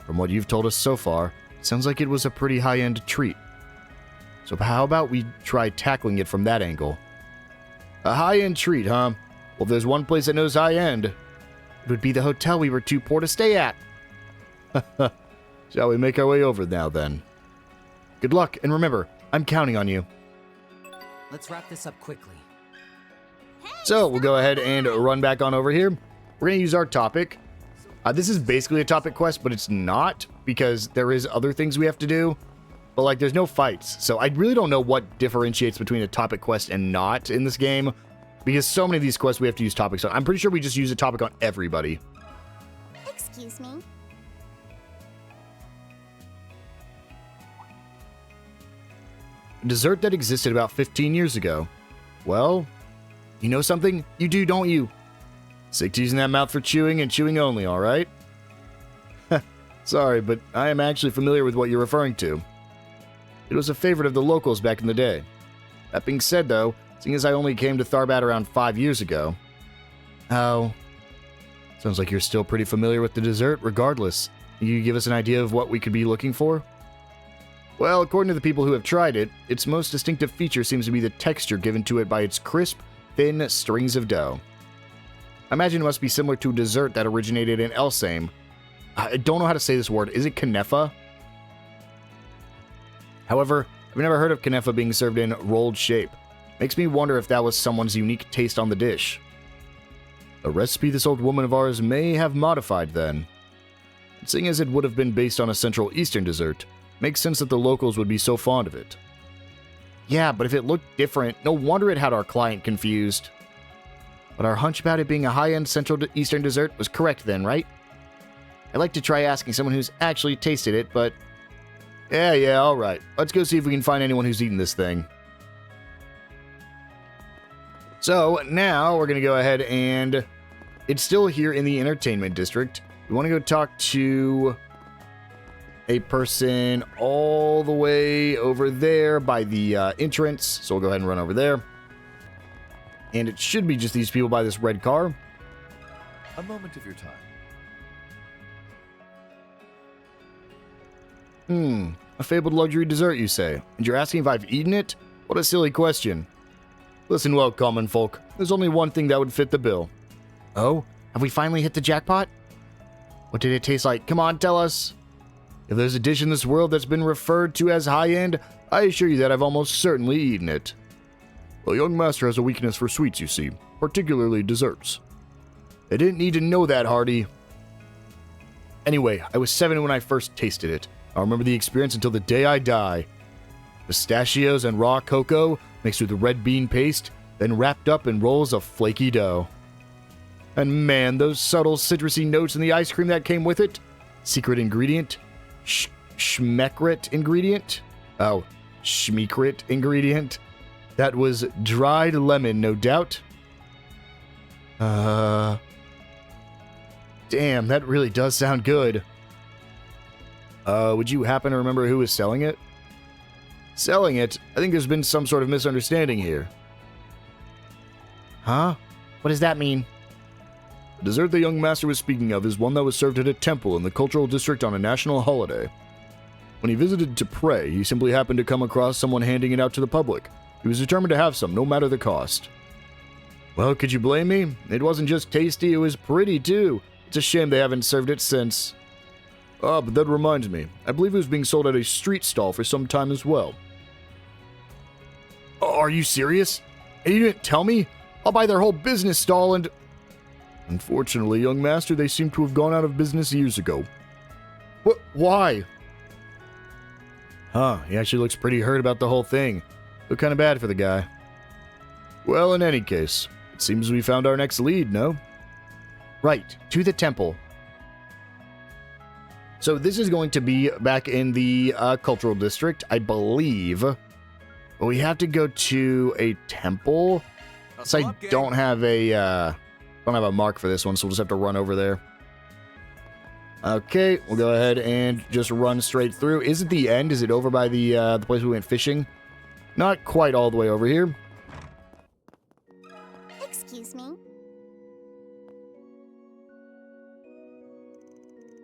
From what you've told us so far, it sounds like it was a pretty high-end treat. So how about we try tackling it from that angle? A high-end treat, huh? Well, if there's one place that knows high-end, it would be the hotel we were too poor to stay at. Shall we make our way over now, then? Good luck, and remember, I'm counting on you. Let's wrap this up quickly. So, we'll go ahead and run back on over here. We're going to use our topic. This is basically a topic quest, but it's not, because there is other things we have to do. But, like, there's no fights. So, I really don't know what differentiates between a topic quest and not in this game. Because so many of these quests we have to use topics on. I'm pretty sure we just use a topic on everybody. Excuse me. A dessert that existed about 15 years ago. Well, you know something? You do, don't you? Stick to using that mouth for chewing and chewing only, alright? Sorry, but I am actually familiar with what you're referring to. It was a favorite of the locals back in the day. That being said, though, seeing as I only came to Tharbad around 5 years ago... Oh... Sounds like you're still pretty familiar with the dessert, regardless. Can you give us an idea of what we could be looking for? Well, according to the people who have tried it, its most distinctive feature seems to be the texture given to it by its crisp, thin strings of dough. I imagine it must be similar to a dessert that originated in Elsame. I don't know how to say this word. Is it Kunefa? However, I've never heard of Kunefa being served in rolled shape. Makes me wonder if that was someone's unique taste on the dish. A recipe this old woman of ours may have modified then. Seeing as it would have been based on a Central Eastern dessert, makes sense that the locals would be so fond of it. Yeah, but if it looked different, no wonder it had our client confused. But our hunch about it being a high-end Central Eastern dessert was correct then, right? I'd like to try asking someone who's actually tasted it, but... Yeah, alright. Let's go see if we can find anyone who's eaten this thing. So, now we're going to go ahead and... It's still here in the entertainment district. We want to go talk to... a person all the way over there by the entrance. So we'll go ahead and run over there. And it should be just these people by this red car. A moment of your time. A fabled luxury dessert, you say? And you're asking if I've eaten it? What a silly question. Listen well, common folk. There's only one thing that would fit the bill. Oh? Have we finally hit the jackpot? What did it taste like? Come on, tell us. If there's a dish in this world that's been referred to as high-end, I assure you that I've almost certainly eaten it. The young master has a weakness for sweets, you see, particularly desserts. I didn't need to know that, Hardy. Anyway, I was 7 when I first tasted it. I'll remember the experience until the day I die. Pistachios and raw cocoa mixed with red bean paste, then wrapped up in rolls of flaky dough. And man, those subtle citrusy notes in the ice cream that came with it. Secret ingredient? Schmekrit ingredient? Oh, Schmeekrit ingredient? That was dried lemon, no doubt. Damn, that really does sound good. Would you happen to remember who was selling it? Selling it? I think there's been some sort of misunderstanding here. Huh? What does that mean? The dessert the young master was speaking of is one that was served at a temple in the cultural district on a national holiday. When he visited to pray, he simply happened to come across someone handing it out to the public. He was determined to have some, no matter the cost. Well, could you blame me? It wasn't just tasty, it was pretty too. It's a shame they haven't served it since. Ah, but that reminds me. I believe it was being sold at a street stall for some time as well. Are you serious? And you didn't tell me? I'll buy their whole business stall and... Unfortunately, young master, they seem to have gone out of business years ago. What? Why? Huh, he actually looks pretty hurt about the whole thing. Feel kind of bad for the guy. Well, in any case, it seems we found our next lead, no? Right, to the temple. So this is going to be back in the cultural district, I believe. But we have to go to a temple. So I don't have a mark for this one, so we'll just have to run over there. Okay, we'll go ahead and just run straight through. Is it the end? Is it over by the place we went fishing? Not quite all the way over here. Excuse me.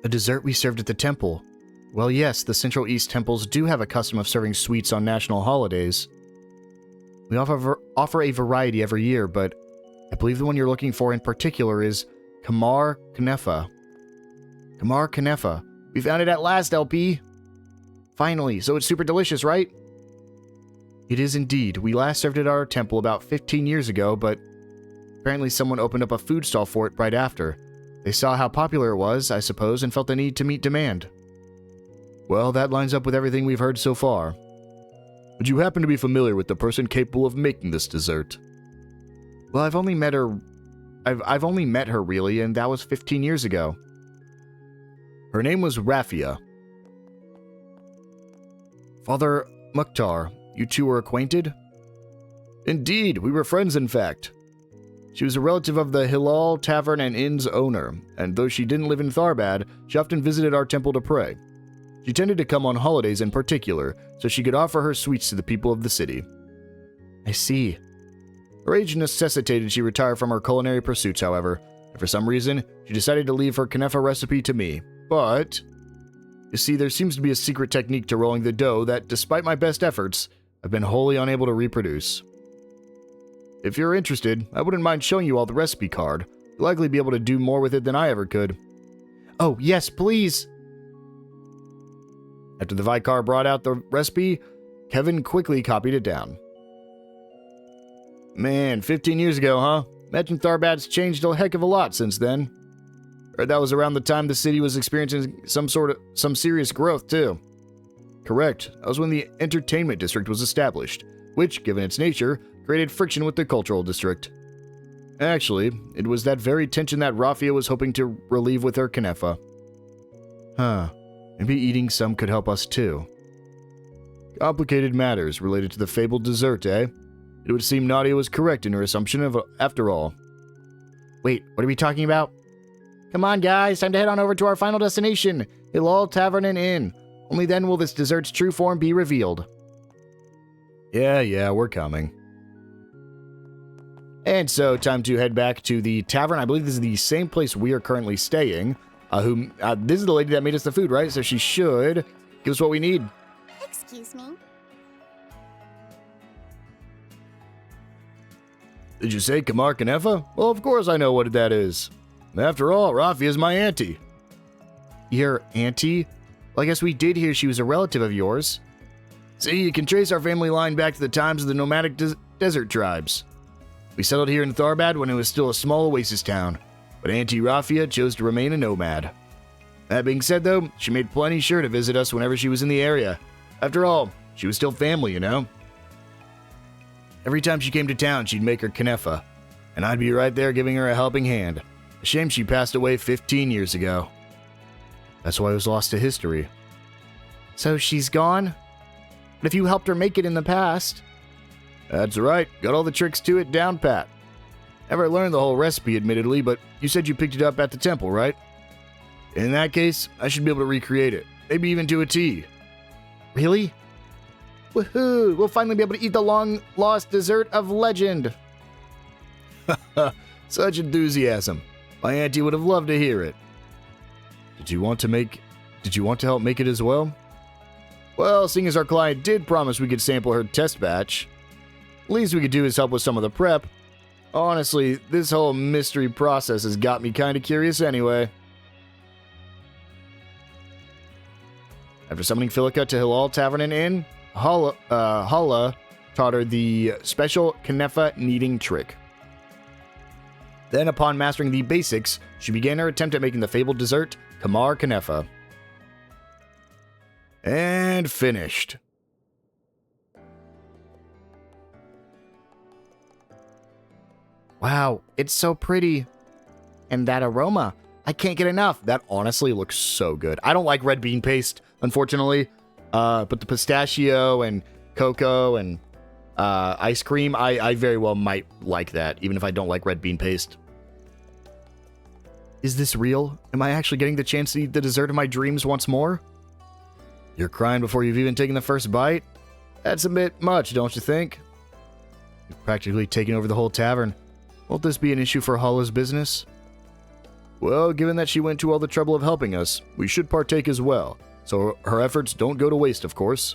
A dessert we served at the temple. Well, yes, the Central East temples do have a custom of serving sweets on national holidays. We offer a variety every year, but I believe the one you're looking for in particular is Kamar Kanefa. Kamar Kanefa. We found it at last, LP. Finally, so it's super delicious, right? It is indeed. We last served it at our temple about 15 years ago, but apparently someone opened up a food stall for it right after. They saw how popular it was, I suppose, and felt the need to meet demand. Well, that lines up with everything we've heard so far. Would you happen to be familiar with the person capable of making this dessert? Well, I've only met her, really, and that was 15 years ago. Her name was Rafia. Father Mukhtar, you two were acquainted? Indeed, we were friends, in fact. She was a relative of the Hilal Tavern and Inn's owner, and though she didn't live in Tharbad, she often visited our temple to pray. She tended to come on holidays in particular, so she could offer her sweets to the people of the city. I see. Her age necessitated she retire from her culinary pursuits, however, and for some reason, she decided to leave her Kanefa recipe to me. But, you see, there seems to be a secret technique to rolling the dough that, despite my best efforts, I've been wholly unable to reproduce. If you're interested, I wouldn't mind showing you all the recipe card. You'll likely be able to do more with it than I ever could. Oh, yes, please! After the Vicar brought out the recipe, Kevin quickly copied it down. Man, 15 years ago, huh? Imagine Tharbad's changed a heck of a lot since then. Heard that was around the time the city was experiencing some serious growth, too. Correct. That was when the entertainment district was established, which, given its nature, created friction with the cultural district. Actually, it was that very tension that Rafia was hoping to relieve with her Kanefa. Huh. Maybe eating some could help us too. Complicated matters related to the fabled dessert, eh? It would seem Nadia was correct in her assumption after all. Wait, what are we talking about? Come on, guys, time to head on over to our final destination, Hilal Tavern and Inn. Only then will this dessert's true form be revealed. Yeah, we're coming. And so, time to head back to the tavern. I believe this is the same place we are currently staying. This is the lady that made us the food, right? So she should give us what we need. Excuse me. Did you say Kamar Kanefa? Well, of course I know what that is. After all, Rafi is my auntie. Your auntie? Well, I guess we did hear she was a relative of yours. See, you can trace our family line back to the times of the nomadic desert tribes. We settled here in Tharbad when it was still a small oasis town, but Auntie Rafia chose to remain a nomad. That being said, though, she made plenty sure to visit us whenever she was in the area. After all, she was still family, you know? Every time she came to town, she'd make her Kanefa, and I'd be right there giving her a helping hand. A shame she passed away 15 years ago. That's why I was lost to history. So she's gone? But if you helped her make it in the past... That's right, got all the tricks to it down pat. Never learned the whole recipe, admittedly, but you said you picked it up at the temple, right? In that case, I should be able to recreate it, maybe even to a T. Really? Woohoo! We'll finally be able to eat the long-lost dessert of legend. Such enthusiasm. My auntie would have loved to hear it. Did you want to help make it as well? Well, seeing as our client did promise we could sample her test batch, least we could do is help with some of the prep. Honestly, this whole mystery process has got me kind of curious anyway. After summoning Philica to Hilal Tavern and Inn, Hala taught her the special Kanefa kneading trick. Then, upon mastering the basics, she began her attempt at making the fabled dessert, Kamar Kanefa. And finished. Wow, it's so pretty. And that aroma, I can't get enough. That honestly looks so good. I don't like red bean paste, unfortunately. But the pistachio and cocoa and ice cream, I very well might like that, even if I don't like red bean paste. Is this real? Am I actually getting the chance to eat the dessert of my dreams once more? You're crying before you've even taken the first bite? That's a bit much, don't you think? You've practically taken over the whole tavern. Won't this be an issue for Hala's business? Well, given that she went to all the trouble of helping us, we should partake as well, so her efforts don't go to waste, of course.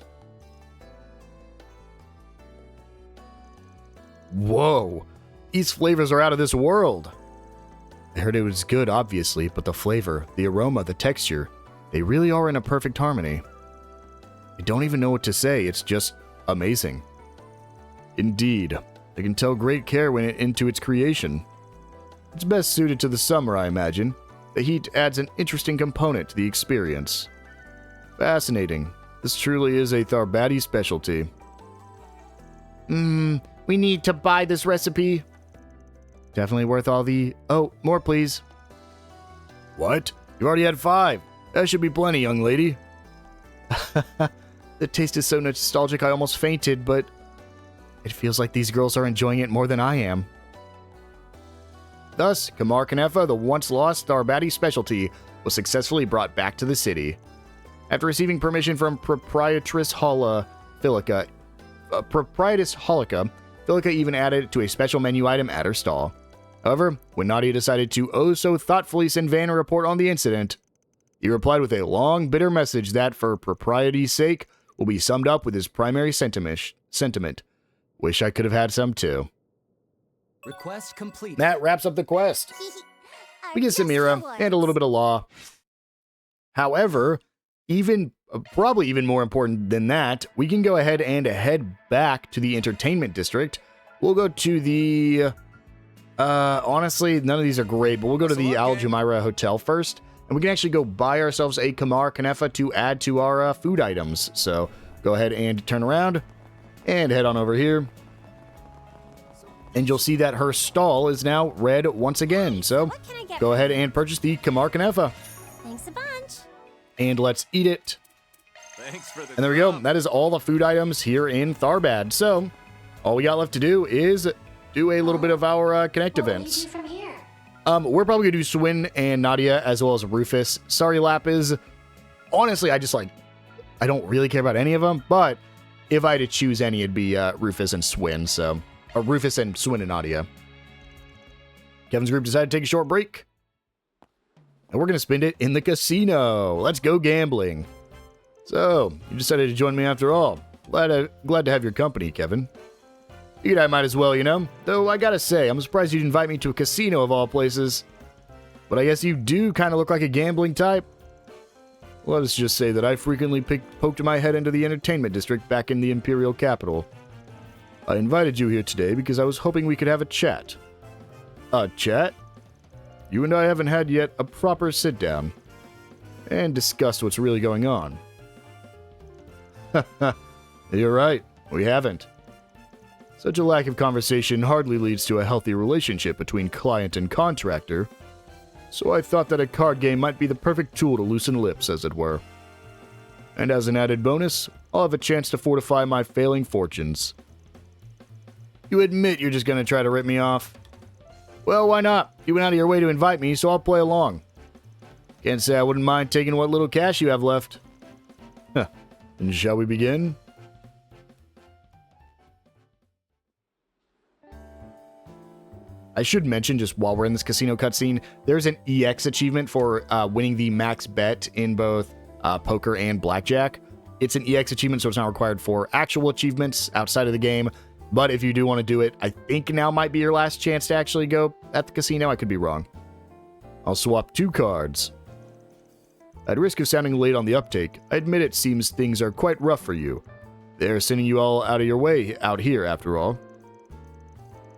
Whoa, these flavors are out of this world. I heard it was good, obviously, but the flavor, the aroma, the texture, they really are in a perfect harmony. I don't even know what to say, it's just amazing. Indeed, I can tell great care went into its creation. It's best suited to the summer, I imagine. The heat adds an interesting component to the experience. Fascinating. This truly is a Tharbadi specialty. We need to buy this recipe. Definitely worth all the... Oh, more please. What? You already had 5. That should be plenty, young lady. The taste is so nostalgic I almost fainted, but it feels like these girls are enjoying it more than I am. Thus, Kamar Kanefa, the once-lost Tharbadi specialty, was successfully brought back to the city. After receiving permission from Proprietress Philica, Philica even added it to a special menu item at her stall. However, when Nadia decided to so thoughtfully send Van a report on the incident, he replied with a long, bitter message that, for propriety's sake, will be summed up with his primary sentiment. Wish I could have had some too. Request complete. That wraps up the quest. We get Zemuria and a little bit of law. However, probably even more important than that, we can go ahead and head back to the entertainment district. We'll go to the... honestly, none of these are great, but we'll go to the Al Jumeirah Hotel first. And we can actually go buy ourselves a Kamar Kanefa to add to our food items. So go ahead and turn around and head on over here. And you'll see that her stall is now red once again. So go ahead and purchase the Kamar Kanefa. Thanks a bunch. And let's eat it. Thanks for the And there we go. That is all the food items here in Tharbad. So all we got left to do is do a little bit of our Connect events. From here. We're probably going to do Swin and Nadia as well as Rufus. Sorry, Lapis. Honestly, I don't really care about any of them, but if I had to choose any, it'd be Rufus and Swin, so... Or Rufus and Swin and Nadia. Kevin's group decided to take a short break. And we're going to spend it in the casino. Let's go gambling. So, you decided to join me after all. Glad to have your company, Kevin. Figured I might as well, you know? Though I gotta say, I'm surprised you'd invite me to a casino of all places. But I guess you do kind of look like a gambling type. Let us just say that I frequently poked my head into the entertainment district back in the Imperial capital. I invited you here today because I was hoping we could have a chat. A chat? You and I haven't had yet a proper sit-down and discussed what's really going on. You're right, we haven't. Such a lack of conversation hardly leads to a healthy relationship between client and contractor, so I thought that a card game might be the perfect tool to loosen lips, as it were. And as an added bonus, I'll have a chance to fortify my failing fortunes. You admit you're just going to try to rip me off? Well, why not? You went out of your way to invite me, so I'll play along. Can't say I wouldn't mind taking what little cash you have left. And shall we begin? I should mention, just while we're in this casino cutscene, there's an EX achievement for winning the max bet in both poker and blackjack. It's an EX achievement, so it's not required for actual achievements outside of the game. But if you do want to do it, I think now might be your last chance to actually go at the casino. I could be wrong. I'll swap 2 cards. At risk of sounding late on the uptake, I admit it seems things are quite rough for you. They're sending you all out of your way out here, after all.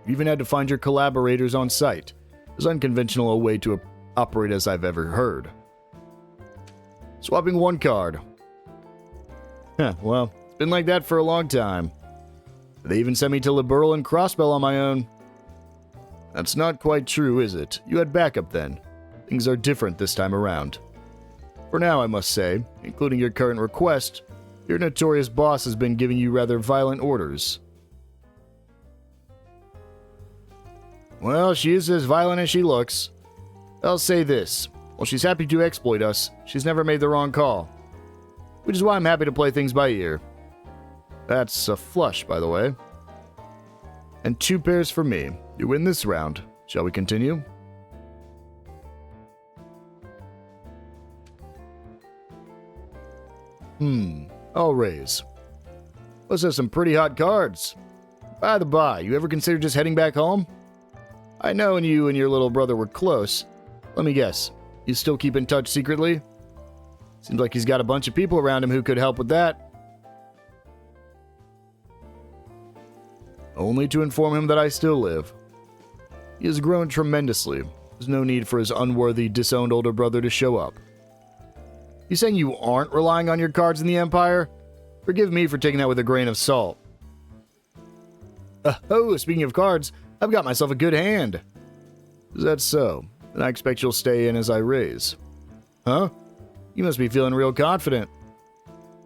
You even had to find your collaborators on site. As unconventional a way to operate as I've ever heard. Swapping 1 card. Well, it's been like that for a long time. They even sent me to Liberal and Crossbell on my own. That's not quite true, is it? You had backup then. Things are different this time around. For now, I must say, including your current request, your notorious boss has been giving you rather violent orders. Well, she is as violent as she looks. I'll say this. While she's happy to exploit us, she's never made the wrong call. Which is why I'm happy to play things by ear. That's a flush, by the way. And 2 pairs for me. You win this round. Shall we continue? I'll raise. Those are some pretty hot cards. By the by, you ever consider just heading back home? I know you and your little brother were close. Let me guess, you still keep in touch secretly? Seems like he's got a bunch of people around him who could help with that. Only to inform him that I still live. He has grown tremendously. There's no need for his unworthy, disowned older brother to show up. You saying you aren't relying on your cards in the Empire? Forgive me for taking that with a grain of salt. Oh, speaking of cards, I've got myself a good hand. Is that so? Then I expect you'll stay in as I raise. Huh? You must be feeling real confident.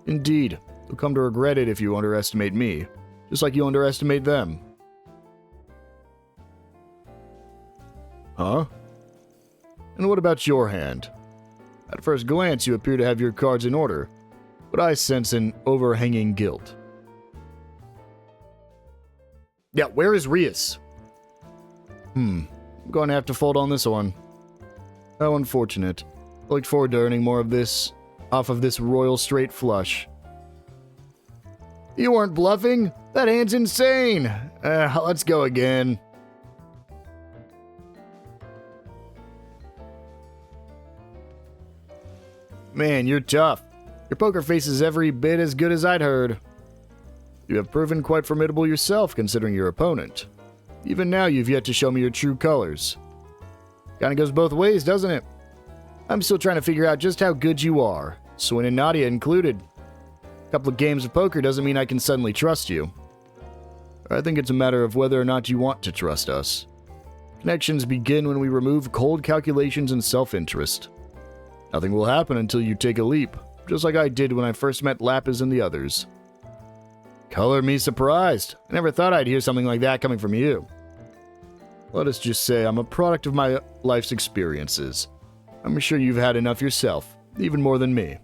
Indeed. You'll come to regret it if you underestimate me, just like you underestimate them. Huh? And what about your hand? At first glance, you appear to have your cards in order, but I sense an overhanging guilt. Yeah, where is Rias? I'm going to have to fold on this one. How unfortunate. I look forward to earning more of this off of this royal straight flush. You weren't bluffing? That hand's insane! Let's go again. Man, you're tough. Your poker face is every bit as good as I'd heard. You have proven quite formidable yourself, considering your opponent. Even now, you've yet to show me your true colors. Kinda goes both ways, doesn't it? I'm still trying to figure out just how good you are, Swin and Nadia included. A couple of games of poker doesn't mean I can suddenly trust you. I think it's a matter of whether or not you want to trust us. Connections begin when we remove cold calculations and self-interest. Nothing will happen until you take a leap, just like I did when I first met Lapis and the others. Color me surprised. I never thought I'd hear something like that coming from you. Let us just say I'm a product of my life's experiences. I'm sure you've had enough yourself, even more than me.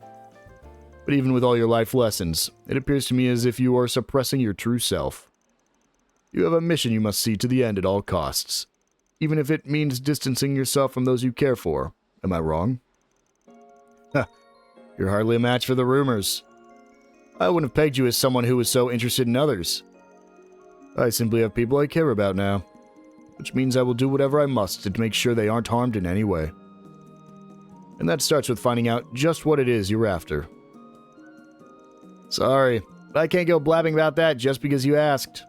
But even with all your life lessons, it appears to me as if you are suppressing your true self. You have a mission you must see to the end at all costs, even if it means distancing yourself from those you care for. Am I wrong? You're hardly a match for the rumors. I wouldn't have pegged you as someone who was so interested in others. I simply have people I care about now, which means I will do whatever I must to make sure they aren't harmed in any way. And that starts with finding out just what it is you're after. Sorry, but I can't go blabbing about that just because you asked.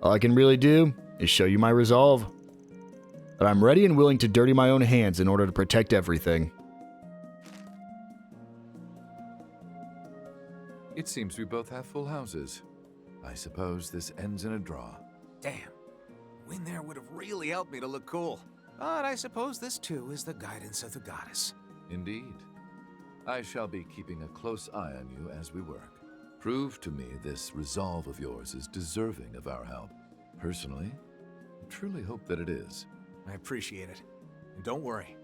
All I can really do is show you my resolve. But I'm ready and willing to dirty my own hands in order to protect everything. It seems we both have full houses. I suppose this ends in a draw. Damn. Win there would have really helped me to look cool. But I suppose this too is the guidance of the goddess. Indeed. I shall be keeping a close eye on you as we work. Prove to me this resolve of yours is deserving of our help. Personally, I truly hope that it is. I appreciate it. And don't worry.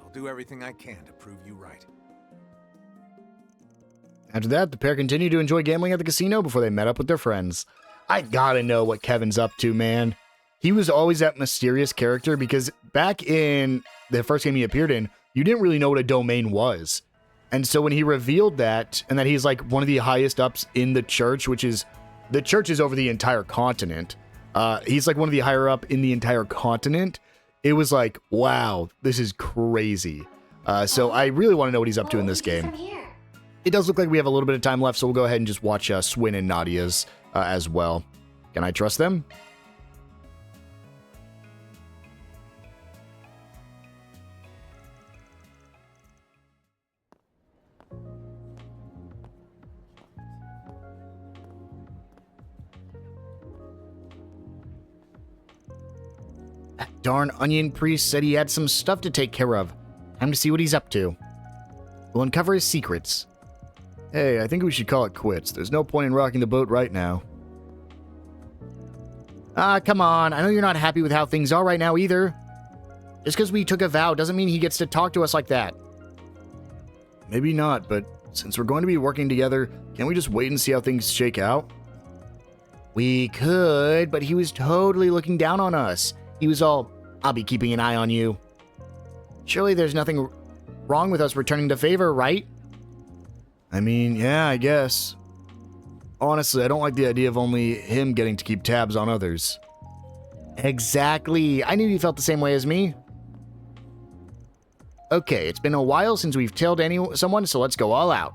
I'll do everything I can to prove you right. After that, the pair continued to enjoy gambling at the casino before they met up with their friends. I gotta know what Kevin's up to, man. He was always that mysterious character because back in the first game he appeared in, you didn't really know what a domain was. And so when he revealed that, and that he's like one of the highest ups in the church, which is, the church is over the entire continent. He's like one of the higher up in the entire continent. It was like, wow, this is crazy. So I really want to know what he's up to in this game. It does look like we have a little bit of time left, so we'll go ahead and just watch Swin and Nadia's as well. Can I trust them? That darn onion priest said he had some stuff to take care of. Time to see what he's up to. We'll uncover his secrets. Hey, I think we should call it quits. There's no point in rocking the boat right now. Come on. I know you're not happy with how things are right now either. Just because we took a vow doesn't mean he gets to talk to us like that. Maybe not, but since we're going to be working together, can't we just wait and see how things shake out? We could, but he was totally looking down on us. He was all, I'll be keeping an eye on you. Surely there's nothing wrong with us returning the favor, right? I mean, yeah, I guess. Honestly, I don't like the idea of only him getting to keep tabs on others. Exactly. I knew you felt the same way as me. Okay, it's been a while since we've tailed someone, so let's go all out.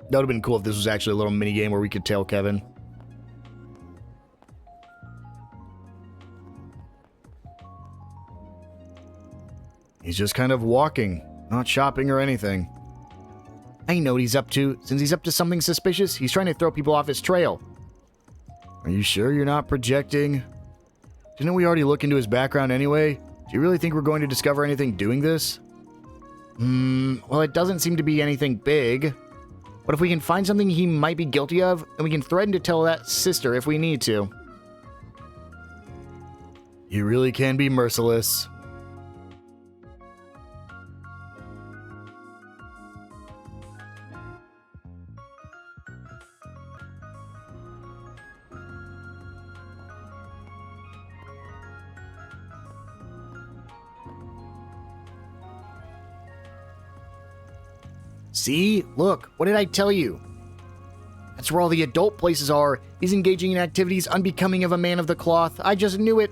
That would have been cool if this was actually a little mini game where we could tail Kevin. He's just kind of walking, not shopping or anything. I know what he's up to. Since he's up to something suspicious, he's trying to throw people off his trail. Are you sure you're not projecting? Didn't we already look into his background anyway? Do you really think we're going to discover anything doing this? Well, it doesn't seem to be anything big. But if we can find something he might be guilty of, then we can threaten to tell that sister if we need to. You really can be merciless. See? Look, what did I tell you? That's where all the adult places are. He's engaging in activities unbecoming of a man of the cloth. I just knew it.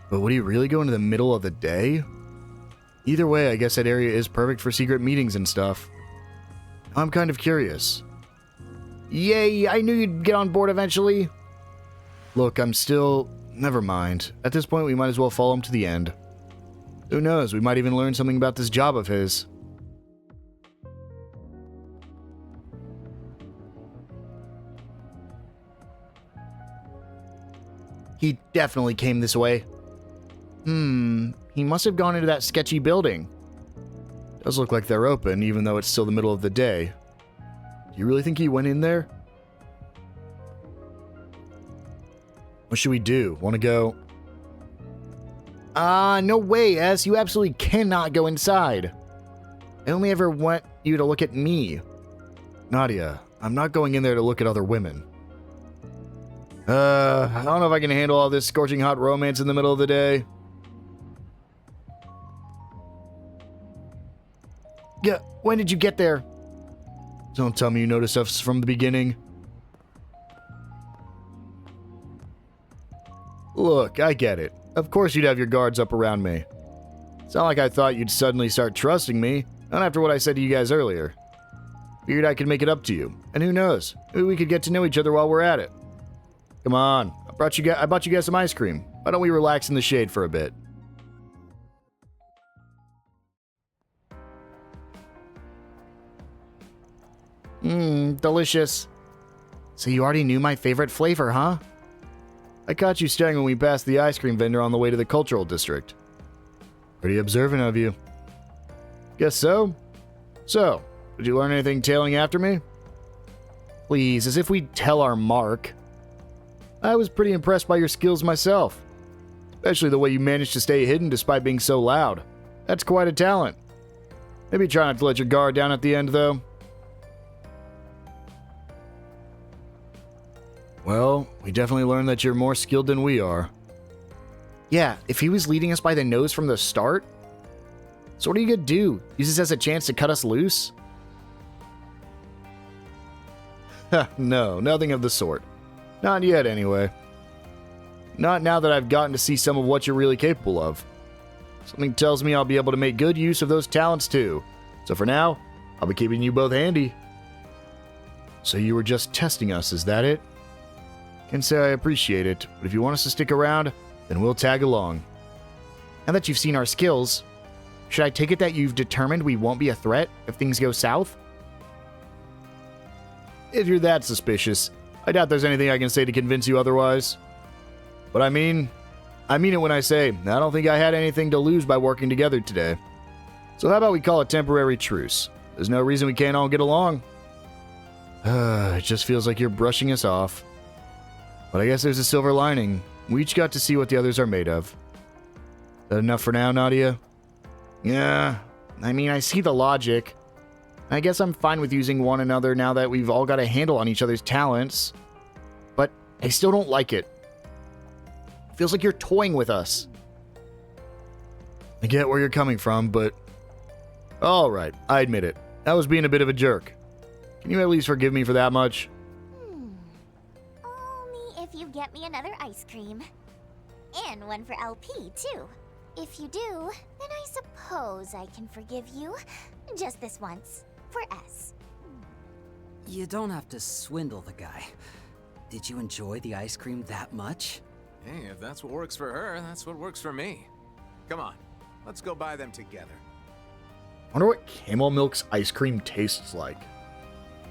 But would he really go into the middle of the day? Either way, I guess that area is perfect for secret meetings and stuff. I'm kind of curious. Yay, I knew you'd get on board eventually. Look, I'm still... Never mind. At this point, we might as well follow him to the end. Who knows, we might even learn something about this job of his. He definitely came this way. He must have gone into that sketchy building. Does look like they're open, even though it's still the middle of the day. Do you really think he went in there? What should we do? Want to go? No way, S. You absolutely cannot go inside. I only ever want you to look at me. Nadia, I'm not going in there to look at other women. I don't know if I can handle all this scorching hot romance in the middle of the day. Yeah, when did you get there? Don't tell me you noticed us from the beginning. Look, I get it. Of course you'd have your guards up around me. It's not like I thought you'd suddenly start trusting me, not after what I said to you guys earlier. Figured I could make it up to you, and who knows, maybe we could get to know each other while we're at it. Come on, I bought you guys some ice cream. Why don't we relax in the shade for a bit? Delicious. So you already knew my favorite flavor, huh? I caught you staring when we passed the ice cream vendor on the way to the cultural district. Pretty observant of you. Guess so. So, did you learn anything tailing after me? Please, as if we'd tell our mark. I was pretty impressed by your skills myself. Especially the way you managed to stay hidden despite being so loud. That's quite a talent. Maybe try not to let your guard down at the end, though. Well, we definitely learned that you're more skilled than we are. Yeah, if he was leading us by the nose from the start? So what are you gonna do? Use this as a chance to cut us loose? No, nothing of the sort. Not yet, anyway. Not now that I've gotten to see some of what you're really capable of. Something tells me I'll be able to make good use of those talents too. So for now, I'll be keeping you both handy. So you were just testing us, is that it? Can't say I appreciate it, but if you want us to stick around, then we'll tag along. Now that you've seen our skills, should I take it that you've determined we won't be a threat if things go south? If you're that suspicious, I doubt there's anything I can say to convince you otherwise. But I mean it when I say, I don't think I had anything to lose by working together today. So how about we call a temporary truce? There's no reason we can't all get along. It just feels like you're brushing us off. But I guess there's a silver lining. We each got to see what the others are made of. That enough for now, Nadia? Yeah, I mean, I see the logic. I guess I'm fine with using one another now that we've all got a handle on each other's talents. But I still don't like it. It feels like you're toying with us. I get where you're coming from, but... Alright, I admit it. I was being a bit of a jerk. Can you at least forgive me for that much? Only if you get me another ice cream. And one for LP, too. If you do, then I suppose I can forgive you. Just this once. For S. You don't have to swindle the guy. Did you enjoy the ice cream that much? Hey, if that's what works for her, that's what works for me. Come on, let's go buy them together. I wonder what Camel Milk's ice cream tastes like.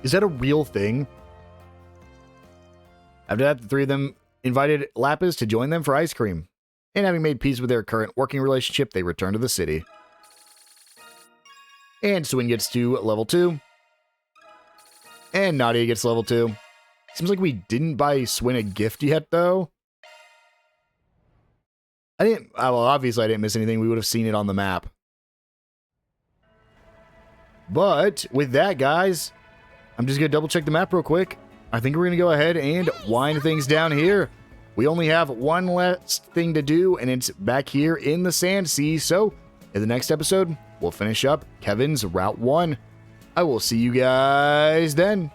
Is that a real thing? After that, the three of them invited Lapis to join them for ice cream. And having made peace with their current working relationship, they return to the city. And Swin gets to level 2. And Nadia gets level 2. Seems like we didn't buy Swin a gift yet, though. Well, obviously I didn't miss anything. We would have seen it on the map. But with that, guys, I'm just going to double check the map real quick. I think we're going to go ahead and wind things down here. We only have one last thing to do, and it's back here in the Sand Sea. So in the next episode, we'll finish up Kevin's Route 1. I will see you guys then.